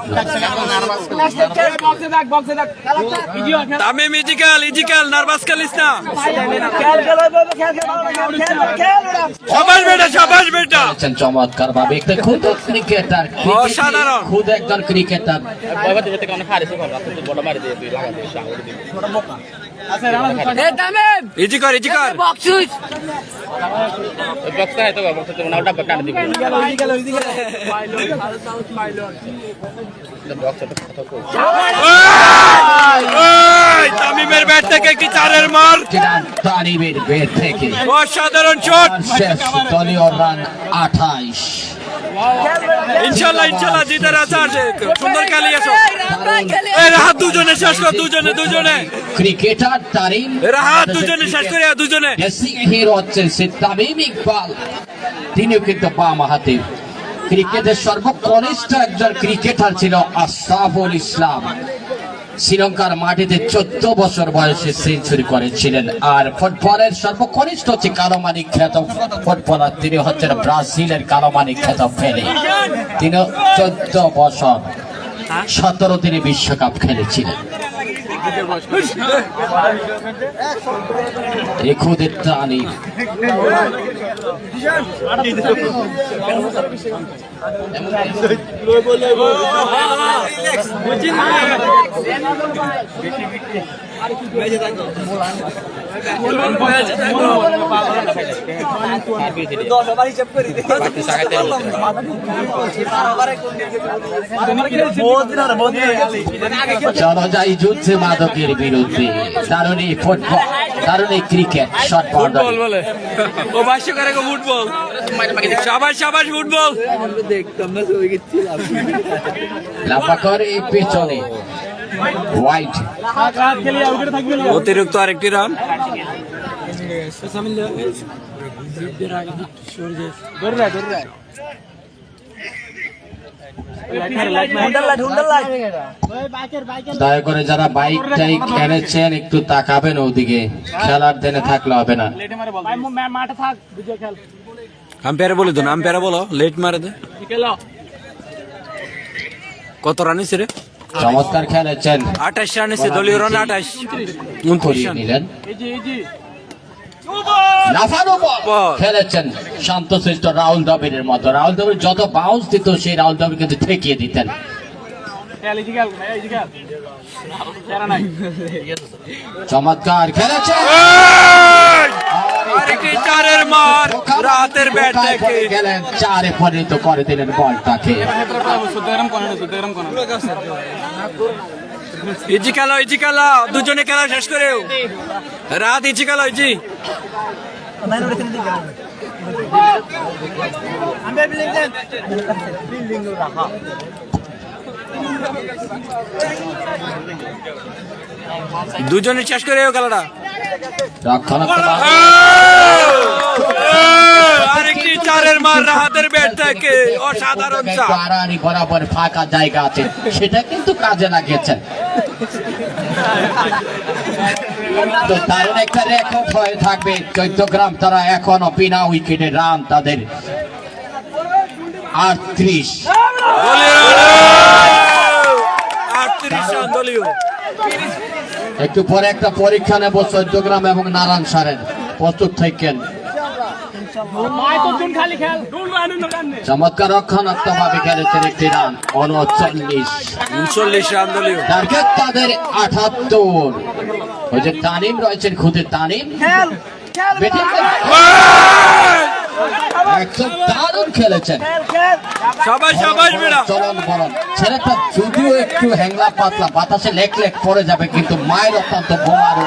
তামিম ইজিক্যাল নার্ভাস খেলিস না শাবাশ বেটা চমৎকার ভাবে একটা খুদ ক্রিকেটার অসাধারণ। খুদ একজন ক্রিকেটার ইজি কর তামিমের ব্যাট থেকে কি চারের মার তারিমের ব্যাট থেকে অসাধারণ শট আর শেষ দলীয় রান 28 ইনশাআল্লাহ জিতে আছে সুন্দর খেলি এসো এই রাহাত দুজনে শেষ কর দুজনে ক্রিকেটার তারিম রাহাত দুজনে শেষ করে দুজনে দেশি হিরো হচ্ছেন সে তামিম ইকবাল তিনিও কিন্তু বাম হাতে ক্রিকেটের সর্বকনিষ্ঠ একজন ক্রিকেটার ছিল আশরাফুল ইসলাম শ্রীলঙ্কার মাটিতে 14 বছর বয়সে সেঞ্চুরি করেছিলেন। আর ফুটবলের সর্বকনিষ্ঠ হচ্ছে কালোমানি খ্যাত ফুটবলার, তিনি হচ্ছেন ব্রাজিলের কালোমানি খ্যাত পেলে। তিনি 14 বছর 17 তিনি বিশ্বকাপ খেলেছিলেন। এখুদের টানি চলো যাই যুদ্ধে মাদকের বিরুদ্ধে। দারুণ এই ফুটবল, দারুণ এই ক্রিকেট, শর্ট ফুটবল বলে ও ভাষ্য করে ফুটবল, সাবাস সাবাস ফুটবল। লম্বা করে এই পেছনে হোয়াইট, অতিরিক্ত আরেকটি রান। দয়া করে যারা বাইক টাইক এনেছেন একটু তাকাবেন ওদিকে, খেলার দিনে থাকলে হবে না। আম্পায়ারে বলে তো, আম্পায়ারে বলো লেট মারে দে। কত রান রে? চমৎকার খেলেছেন, 28 রান এসে, দলীয় রান 28, 29 করিয়ে রান। নিলেন। লাফানো বল বল। খেলেছেন শান্তশিষ্ট রাহুল দ্রাবিড়ের মতো। রাহুল দ্রাবিড় যত বাউন্স দিত সেই রাহুল দ্রাবিড় কিন্তু ঠেকিয়ে দিতেন। চমৎকার খেলেছেন, আরেকটি চারের মার, রাতের ব্যাট থেকে গেলেন, চারে পরিণত করে দিলেন বলটাকে। ইজি খেলা, দুজনে খেলা শেষ করেও রাত ইজি খেলা, ইজি। দুজনে শেষ করেও খেলাটা। রক্ষণাত্মক আরেকটি চারের মার, রাহাতের ব্যাট থেকে অসাধারণ চার। আড়াআড়ি বরাবর ফাঁকা জায়গা আছে, সেটা কিন্তু কাজে লাগিয়েছেন। তো দারুণ একটা রেকর্ড হয়ে থাকবে। চৌদ্দগ্রাম তারা এখনো বিনা উইকেটে রান তাদের 38। 38 রান দলীয়। একটু পরে একটা পরীক্ষা নেব চৌদ্দগ্রাম এবং নারায়ণ সারের, প্রস্তুত থাকেন। চমৎকার রক্ষণাত্মক ভাবে খেলেছেন একটি রান, 39 রান দলীয়। টার্গেট তাদের 78। ওই যে তানিম রয়েছেন, খুদে তানিম ব্যাটিং একদম দারুণ খেলেছেন। সবাই সবাই বেড়া চলন বলন ছেলেটা যদিও একটু হ্যাংলা পাতলা, বাতাসে লেক লেক পড়ে যাবে, কিন্তু মায়ের অত্যন্ত বোমারু।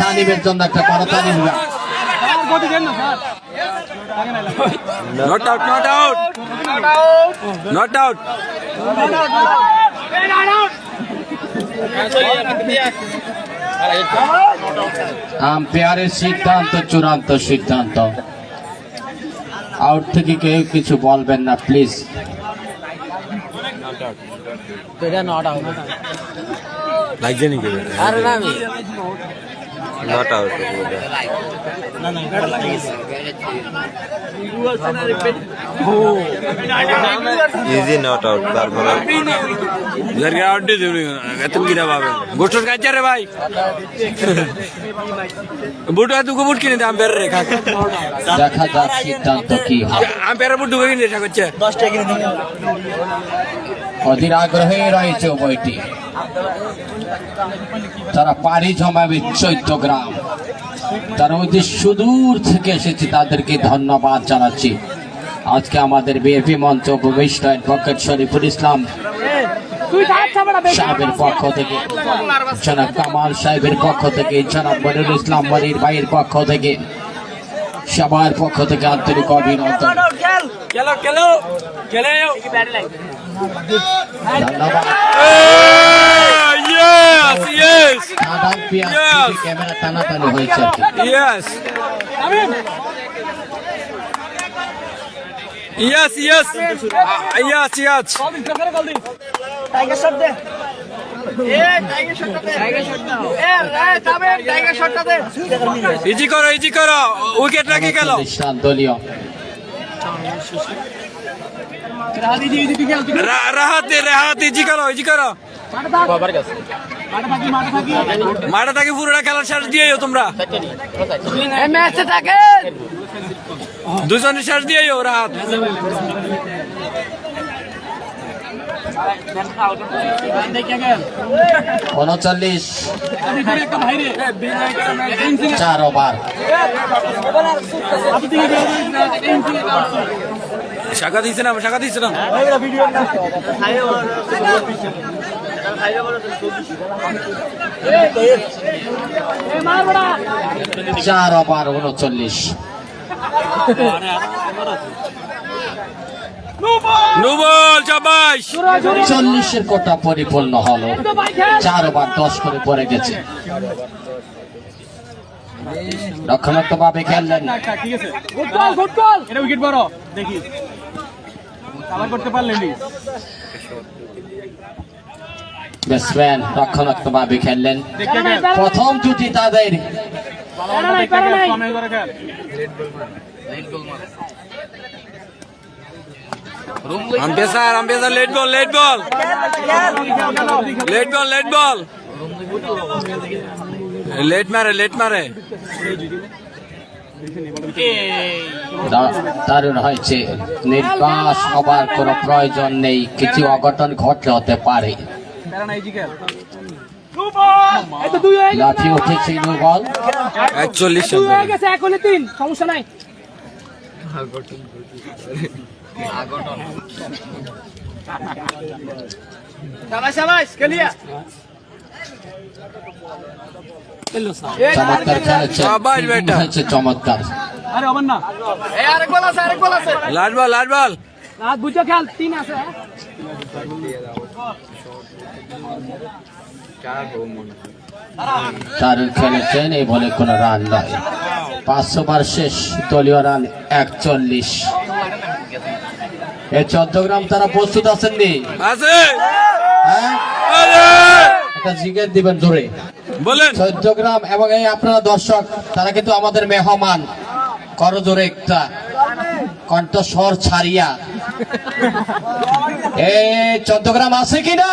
তানিমের জন্য একটা বড় Tanim. Not out, not out, not out. আম্পায়ারের সিদ্ধান্ত চূড়ান্ত সিদ্ধান্ত। আউট থেকে কেউ কিছু বলবেন না প্লিজ। লাগছে নাকি? Not out. Easy not out. তারপরে আউট দিয়ে দেবে তুমি কিনা পাবে। গোটর কাছে রে ভাই, বুট দুটো বুট কিনে দাম বের রেখা। দেখা যাক সিদ্ধান্ত কি হয়। আম্পায়ার বুট দুটো কিনে রেখা করছে। অধীর আগ্রহে রয়েছে উভয়টি। তারা পাড়ি জমাবে চৌদ্দগ্রাম, তারা ওই যে সুদূর থেকে এসেছে, তাদেরকে ধন্যবাদ জানাচ্ছি। আজকে আমাদের বিএপি মঞ্চ উপবিষ্ট অ্যাডভোকেট শরীফুল ইসলাম সাহেবের পক্ষ থেকে, জনাব কামাল সাহেবের পক্ষ থেকে, জনাব মনিরুল ইসলাম মনির ভাইয়ের পক্ষ থেকে, সবার পক্ষ থেকে আন্তরিক অভিনন্দন, ধন্যবাদ। ক্যামেরা টানাটানি হয়েছে আর কি। Yes yes yes yes tiger shot দে টাইগার শটটা দে টাইগার শটটা দে ইজি করো উইকেট রাখি গেল 39 রান দলীয়। রাহাত ইজি করো মাঠে থাকি পুরোটা খেলার শেষ দিয়েও তোমরা ম্যাচে থাকে দুজনের শেষ দিয়েও রাহাত 39 4 ওভার। শাখা দিচ্ছে না 4 ওভার 39। নুবল শাবাশ 40-এর কোটা পরিপূর্ণ হলো। 4 ওভার 10 করে পড়ে গেছে। রক্ষণাত্মক ভাবে খেললেন ব্যাটসম্যান, রক্ষণাত্মক ভাবে খেললেন। প্রথম জুটি তাদের। আম্পেসার লেট বল লেট মারে দারুণ হয়েছে। নির্বাস হবার কোনো প্রয়োজন নেই, কিছু অঘটন ঘটলে হতে পারে। লাফি উঠেছে বল 41 সমস্যা নাই চমৎকার খেলেছে, শাবাশ বেটা। হয়েছে চমৎকার। লাট বল বুঝছো খেল 3 আছে দারুণ খেলেছেন, এই বলে কোনো রান নয়। 5 ওভার শেষ, দলীয় রান 41। এই চট্টগ্রাম তারা প্রস্তুত আছেন নি? আছে হ্যাঁ, একটা জিজ্ঞেস দিবেন জোরে। বলেন চট্টগ্রাম এবং এই আপনারা দর্শক, তারা কিন্তু আমাদের মেহমান। করো জোরে একটা কণ্ঠস্বর ছাড়িয়া। এই চট্টগ্রাম আছে কিনা?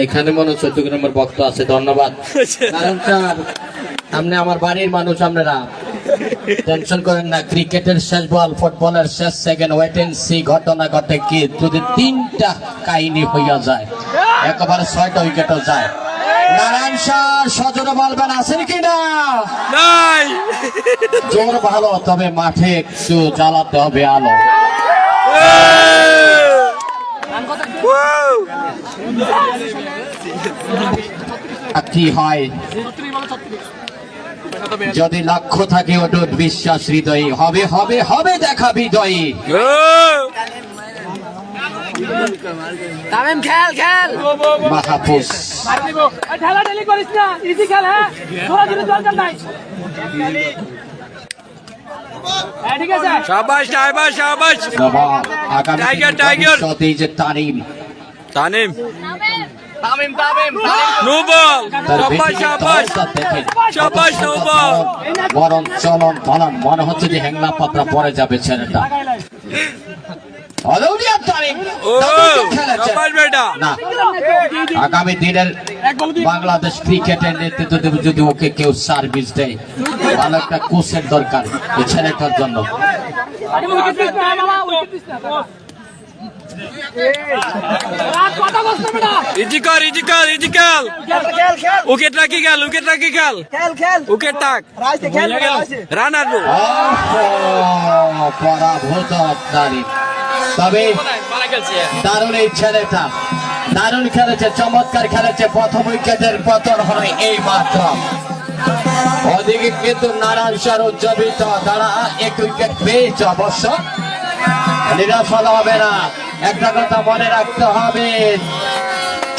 এখানে মনে হয় চট্টগ্রামের ভক্ত আছে, ধন্যবাদ। কারণ স্যার, আপনি আমার বাড়ির মানুষ, আপনারা টেনশন করেন না। ক্রিকেটের শেষ বল, ফুটবলের শেষ সেকেন্ড, ওয়েট এন্ড সি। ঘটনা ঘটে কি যদি 3টা কাহিনী হইয়া যায়, একেবারে 6টা উইকেটও যায়। নারায়ণ স্যার সজোরে বলবেন আছেন কিনা? নাই জোর ভালো, তবে মাঠে একটু জ্বালাতে হবে আলো। কি হয় যদি লক্ষ্য থাকে অটুট বিশ্বাস হৃদয়ে, হবে হবে হবে দেখা বিজয়ী। তামিম খেল মাহফুজ ঠেলা ঠেলি করিস না, ইজি খেল। হ্যাঁ দরকার নাই। ঠিক আছে শাবাশ নবাব আগামী টাইগার। ভবিষ্যতে যে তানিম তামিম নুবল তার শাবাশ বেশি দরজা দেখেন। শাবাশ নুবল বরং চলন ধলন মনে হচ্ছে যে হ্যাংলা পাত্রা পরে যাবে ছেলেটা। অলৌলিয়া তামিম দারুণ খেলেছেন। শাবাশ বেটা না, আগামী দিনের বাংলাদেশ ক্রিকেটের নেতৃত্ব দেবে যদি ওকে কেউ সার্ভিস দেয়। ভালো একটা কোচের দরকার এই ছেলেটার জন্য। ইজি কর উইকেট রাখি গেল উইকেট টাক রান আসবো। পরাভূত তারিখ, তবে দারুণ এই ছেলেটা, দারুণ খেলেছে, চমৎকার খেলেছে। প্রথম উইকেটের পতন হয় এই মাত্র। ওদিকে কিন্তু নারায়ণ স্যার উজ্জীবিত, তারা 1 উইকেট পেয়েছে। অবশ্য নিরাশ হলে হবে না, একটা কথা মনে রাখতে হবে,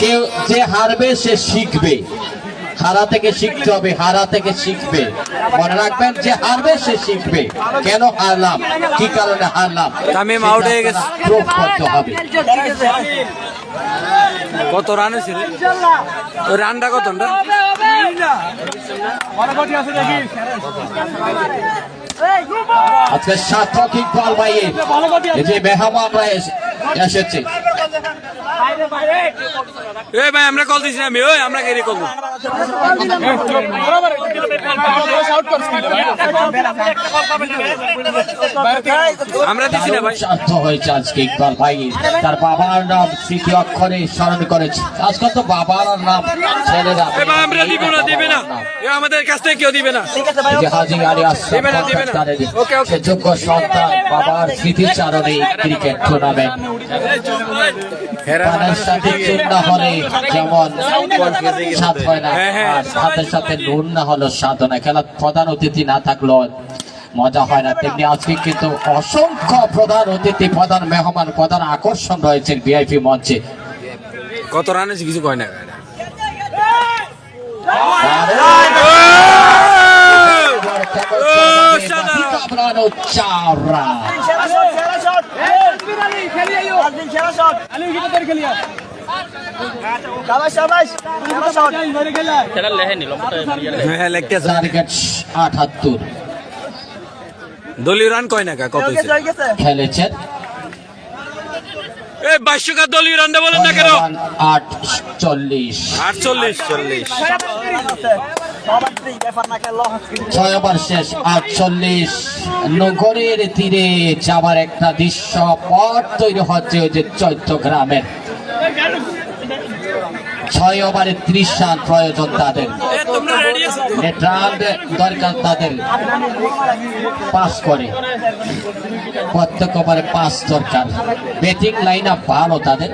কেউ যে হারবে সে শিখবে। হারা থেকে শিখতে হবে, হারা থেকে শিখবে। মনে রাখবেন যে হারবে সে শিখবে, কেন হারলাম, কি কারণে হারলাম, তামিম out হয়ে গেছে। প্রুফ করতে হবে। কত রান হয়েছে রে? ওই রানটা কত না? আজকে সার্থক ইকবাল ভাইয়ের এই যে মেহমানরা এসেছে, এই ভাই আমরা কল দিছি না, আমি ওই আমরা কেড়ে কল আমরা দিছি না ভাই। সার্থ হয়েছে আজকে ইকবাল ভাই, তার বাবার নাম স্মৃতি অক্ষরে স্মরণ করেছে। আজকে তো বাবার নাম ছেলেরা এই ভাই আমরা দিব না, দিবে না, এ আমাদের কাছ থেকে কেউ দিবে না। যে হাজী আলী আসলাম তাদের সে যোগ্য সন্তান, বাবার স্মৃতিচারণে ক্রিকেট টুর্নামেন্ট পানের সাথে চুন না হলে যেমন স্বাদ হয় না, আর সাথে সাথে নুন না হলো স্বাদ হয় না। খেলার প্রধান অতিথি না থাকলো মজা হয় না, তেমনি আজকে কিন্তু অসংখ্য প্রধান অতিথি, প্রধান মেহমান, প্রধান আকর্ষণ রয়েছে ভিআইপি মঞ্চে। কত রান হয়েছে কিছু কয় না। হ্যাঁ লেগতেছে। টার্গেট ৭৮ দলীয় রান কয় না কত হয়েছে? খেলেছেন এই ২২ দলীয় রানটা বলেন না কেন? ৪৮ ৪৮ ছয় ওভার শেষ, ৪৮। নগরের তীরে যাবার একটা দৃশ্য পথ তৈরি হচ্ছে ওই যে চৈত্যগ্রামের। ৬ ওভারে ৩০ রান প্রয়োজন তাদের, নেট রান দরকার তাদের ৫ করে, প্রত্যেক ওভারে ৫ দরকার। ব্যাটিং লাইন আপ ভালো তাদের,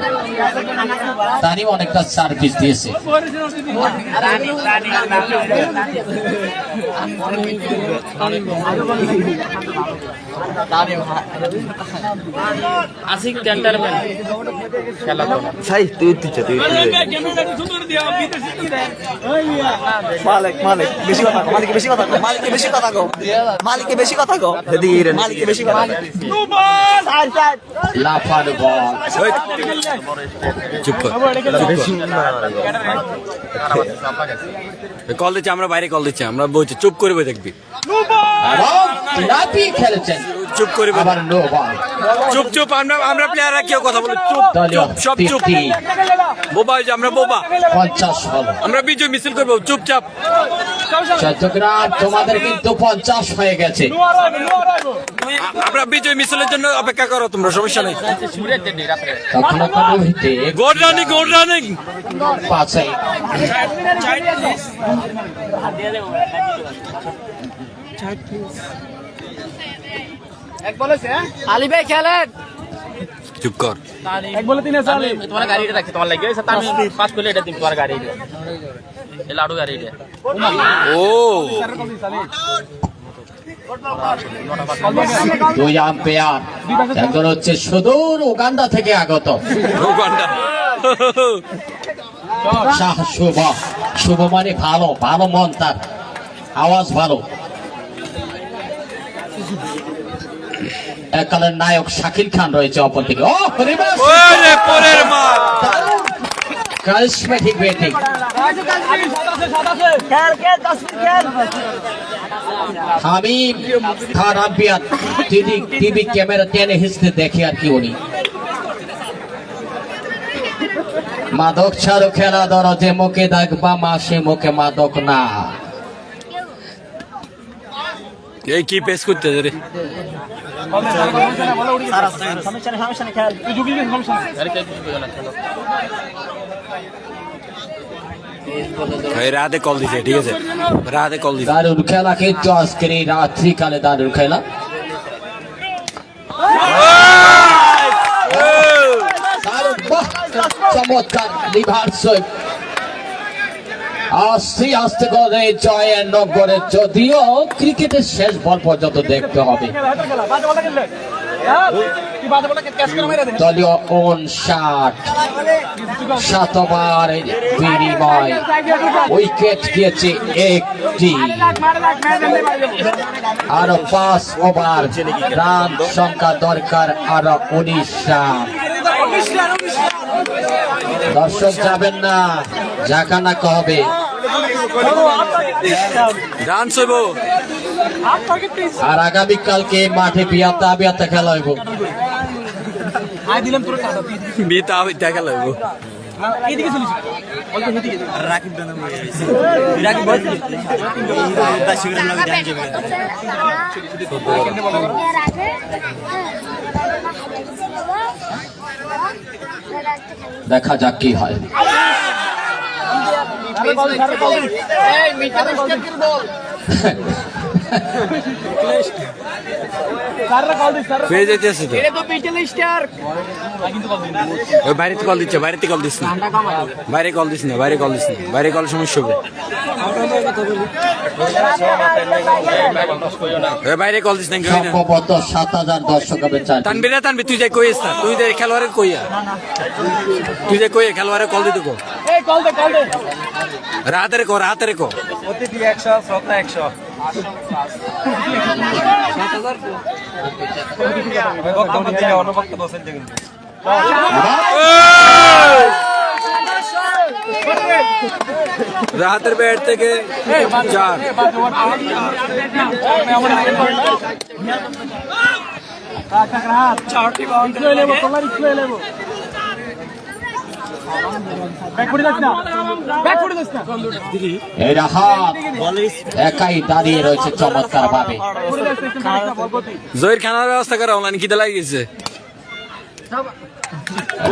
তারই অনেকটা সার্ভিস দিয়েছে। আশিক টেন্ডারম্যান খেলা তো সাই তুই উঠছে, তুই মালিক বেশি কথা কও, মালিক বেশি কথা কও, মালিক বেশি কথা কও, মালিক বেশি কথা কও, মালিক বেশি কথা কও। লাফানো বল, চুপ কর। কল দিচ্ছে, আমরা বাইরে কল দিচ্ছি, আমরা বলছি চুপ করে বই দেখবি, এবং লাফিয়ে খেলেছেন। চুপ করে বই। আবার নো বল, চুপ চুপ, আমরা প্লেয়াররা কেউ কথা বলে চুপ দলীয় চুপ, সব চুপ। 50, বোবা হয়েছে, আমরা বোবা, 50 হলো। আমরা বিজয় মিছিল করবো, চুপচাপ। চট্টগ্রাম তোমাদের কিন্তু 50 হয়ে গেছে। আমরা বিজয় মিছিলের জন্য অপেক্ষা করো তোমরা, সমস্যা নেই। তখন রোহিতে গোড রানিং, গোড রানিং। পাশে আলী ভাই খেলেন। চুপ কর। তোমার গাড়িটা রাখছি, তোমার লাগে আমি পাস করলে এটা দিন, তোমার গাড়ি এই লাডু গাড়িটা। ও 2 আম্পায়ার, একজন হচ্ছে সুদূর উগান্ডা থেকে আগত উগান্ডা। শাহ শুভ। শুভ মানে ভালো, ভালো মন তার, আওয়াজ ভালো। এককালের নায়ক শাকিল খান রয়েছে অপর দিকে। ও রিভার্স, ওরে পরের মার। Charismatic batting. আমি খান আম্পায়ার, টিভি ক্যামেরা টেনে হিসতে দেখে আর কি উনি। মাদক ছাড়ো খেলা ধরো, যে মুখে দেখবা মা সে মুখে মাদক না। এই কি পেস করতে রে? রাতে কল দিছে, ঠিক আছে, রাতে কল দিছে। দারুণ খেলা কিন্তু আজকের এই রাত্রিকালে, দারুণ খেলা। দারুণ, বাহ, চমৎকার রিভার্স সুইপ। আস্তে আস্তে করে জয়ের নগরে, যদিও ক্রিকেটের শেষ বল পর্যন্ত দেখতে হবে। দলীয় 59 ওভার বিনিময় উইকেট গিয়েছে একটি, আরো 5 ওভার রান সংখ্যা দরকার আরো 19 রান। দর্শক যাবেন না, জাকানা হবে। রান সইব আর আগামীকালকে মাঠে বিয়াতা বিয়াতা খেলা হইব। বিতা হইতে গেল দেখা যাক কি হয়। পেয়ে যেতেছে তো ওই বাইরে কল দিচ্ছে, বাইরে কল দিস না, বাইরে কল দিস না, বাইরে কল দিস না, বাইরে কল সমস্যা হবে। বাইরে কল দিস না, সম্ভবত 7000 দর্শক হবে। টানবি না টানবি, তুই যাই কইস না, তুই যাই খেলোয়াড়ের কইয়া, তুই যাই কইয়া খেলোয়াড়ের কল দিতে কো, রাতের কো, রাতের কো অতিথি 100 শ্রদ্ধা 100 রাতের ব্যাট থেকে 4 এই রাহাত একাই দাঁড়িয়ে রয়েছে চমৎকার ভাবে। জয়ের খানার ব্যবস্থা করা অনলাইন খিদে লাগে গেছে।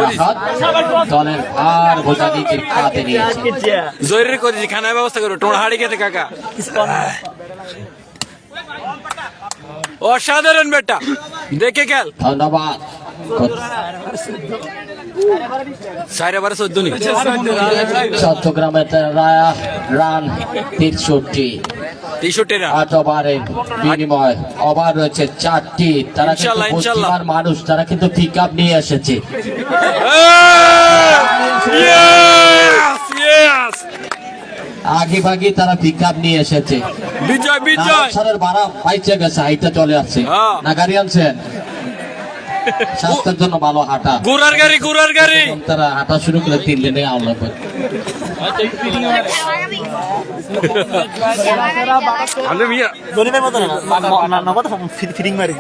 রাহাত দলের আর বোঝা নিজের কাঁধে নিয়েছে। জয়ের করেছি খানার ব্যবস্থা করো, তোমার হাড়ি খেতে কাকা। অসাধারণ বেটা, দেখে খেল। ধন্যবাদ। 14 চট্টগ্রামের রান 63 রান 8 ওভারের বিনিময়। ওভার রয়েছে 4টি। তারা কিন্তু ইনশাল্লাহ, ইনশাল্লাহ। বুদ্ধিমান মানুষ, তারা কিন্তু পিক আপ নিয়ে এসেছে। আগে ভাগে তারা পিক আপ নিয়ে এসেছে। বিজয় বিজয় স্যারের ভাড়া পাইছে গেছে, হাইটা চলে আসছে হ্যাঁ। না, গাড়ি আনছেন। স্বাস্থ্যের জন্য ভালো হাঁটা, ঘোড়ার গাড়ি, ঘোড়ার গাড়ি। তারা হাঁটা শুরু করে 3 লেনে আওলা করে। আলে মিয়া জনিমের মতো না নগদ ফিটিং মারি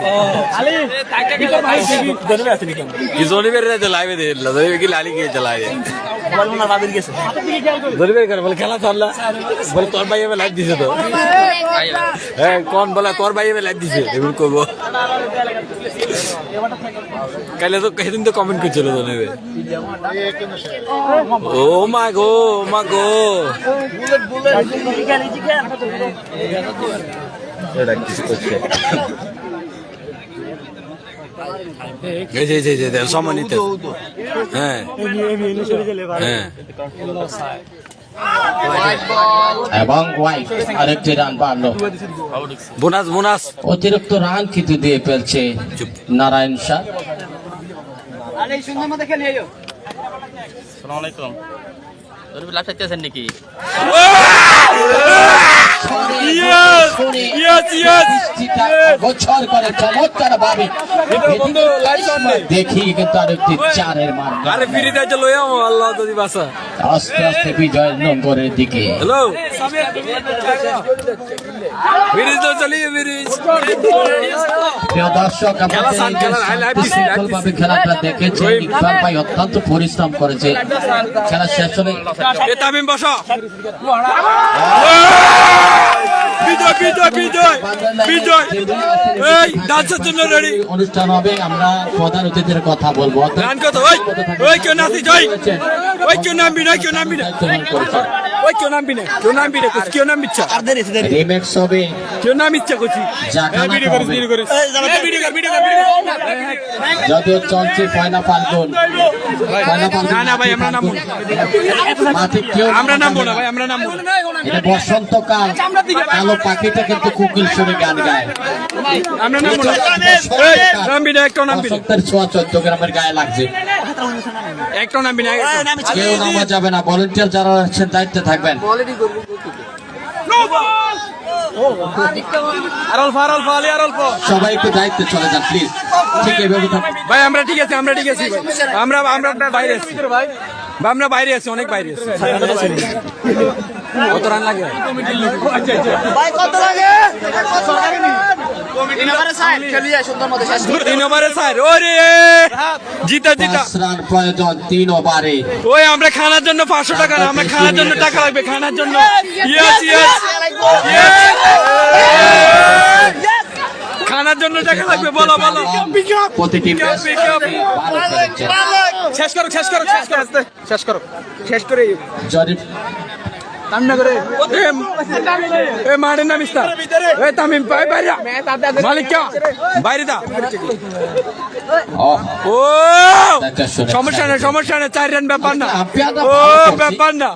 জনিমে আছে নাকি কি জনিবের রাতে লাইভে দিলা, জনিবে কি লালি কে চালায়, মোবাইল মনে বাবির গেছে জনিবের করে বলে খেলা চললা, বলে তোর ভাই এবে লাইভ দিছে তো। হ্যাঁ কোন বলে তোর ভাই এবে লাইভ দিছে, এমন করব। কালে তো সেদিন তো কমেন্ট করছিল জনিবে, ও মা গো, ও মা গো। এটা কিছু করছে সম্মানিত। হ্যাঁ হ্যাঁ এবং ওয়াইড আরেকটি রান বাড়লো। বোনাস বোনাস অতিরিক্ত রান কিন্তু দিয়ে ফেলছে নারায়ণ শাহ। আসসালামু আলাইকুম। লাভ চাইতেছেন নাকি? গোছর করে চমৎকার ভাবে দেখি কিন্তু আরেকটি 4-এর মান। আরে ফিরে যাচ্ছে লইয়া আল্লাহ যদি বাসা। আস্তে আস্তে বিজয়ের নম্বরের দিকে। হ্যালো ব্রিজ তো চালিয়ে ব্রিজ। প্রিয় দর্শক, ভাবে খেলাটা দেখেছেন। ইকবাল ভাই অত্যন্ত পরিশ্রম করেছে খেলা শেষ হলে। তামিম বসা, বিজয় বিজয় বিজয় বিজয়। এই ডান্সের জন্য রেডি, অনুষ্ঠান হবে। আমরা প্রধান অতিথির কথা বলবো। গান কত? ওই ওই কেউ নাচি জয়, ওই কেউ নামবি না, কেউ নামবি না। করেছেন ওই কেউ নামবি না কেউ নামবি ইচ্ছা আর দেরি দেরি রিমেক্স হবে কেউ নাম ইচ্ছা করছি জাকানা হবে ভিডিও যদিও চলছে পয়লা ফাল্গুন না ভাই আমরা নামবো না মাঠে কেউ আমরা নামবো না ভাই আমরা নামবো না এটা বসন্তকাল কালো পাখিটা কিন্তু কোকিল সুরে গান গায় আমরা নামবো না এই, নামবি না একটা নামবি না বসন্তের ছোঁয়া 14 গ্রামের গায়ে লাগছে একটা নামবি না কেউ নামা যাবে না ভলেন্টিয়ার যারা আছেন দায়িত্বে থাকবেন সবাই একটু দায়িত্বে চলে যান প্লিজ ঠিক এইভাবে থাকুন। ভাই আমরা ঠিক আছে ভাই। আমরা বাইরে আছি ভাই আমরা বাইরে আছি অনেক বাইরে আছি কত রান লাগে ভাই কত লাগে 3 ওভারে স্যার ওরে জিতা 5 রান প্রয়োজন 3 ওভারে ওই আমরা খানার জন্য 500 টাকা না আমরা খানার জন্য টাকা লাগবে খানার জন্য ইয়েস খানার জন্য টাকা লাগবে বলো প্রতিটি ম্যাচ শেষ করো শেষ করে জরিপ কান্না করে এ মারেন না মিস্টার এ তামিম বাইরে মালিক কে বাইরে দা ও সমস্যা না 4 রান ব্যাপার না ও ব্যাপার না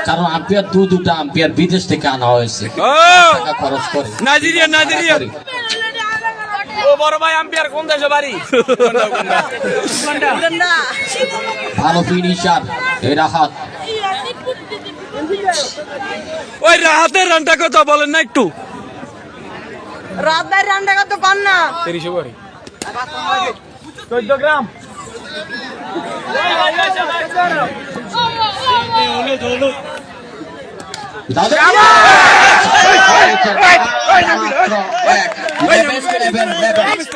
কারণ আম্পায়ার দুটা আম্পায়ার বিদেশ থেকে আনা হয়েছে ও টাকা খরচ করে নাইজেরিয়া ও বড় ভাই আম্পায়ার কোন দেশে বাড়ি ভালো ফিনিশার এই রাহাত ওই রাহাতের রানটা কত বলেন না একটু রাত রান্না করতে পার না 30 ওভারে 14 গ্রাম দাদা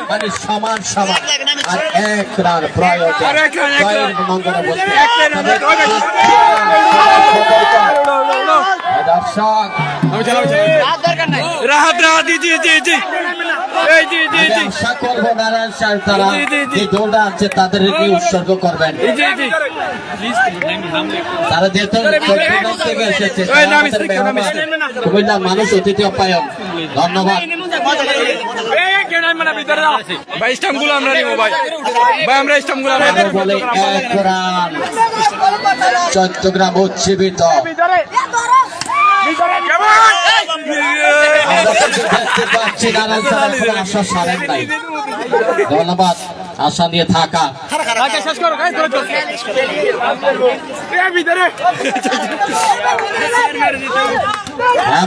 মানে সমান আর 1 রান প্রয়োজন আর 1 রান, 1 রান। জয়ের মঙ্গলে বলতে দর্শক রাহাত জি আমি আশা করবো নারায়ণ স্যার তারা যে দৌড়া আছে তাদের উৎসর্গ করবেন তারা যেহেতু চট্টগ্রাম থেকে এসেছে তারা আমাদের মেহমান। কুমিল্লার মানুষ অতিথি অপায়ন ধন্যবাদ ভাই স্টাম্পগুলো আমরা নিব ভাই আমরা স্টাম্পগুলো আরো বলে 1 রান চট্টগ্রাম উজ্জীবিত আমরা কিন্তু দেখতে পাচ্ছি নারায়ণ স্যার এখন আশা সারেন নাই ধন্যবাদ আশা নিয়ে থাকা হ্যাঁ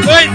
Wait,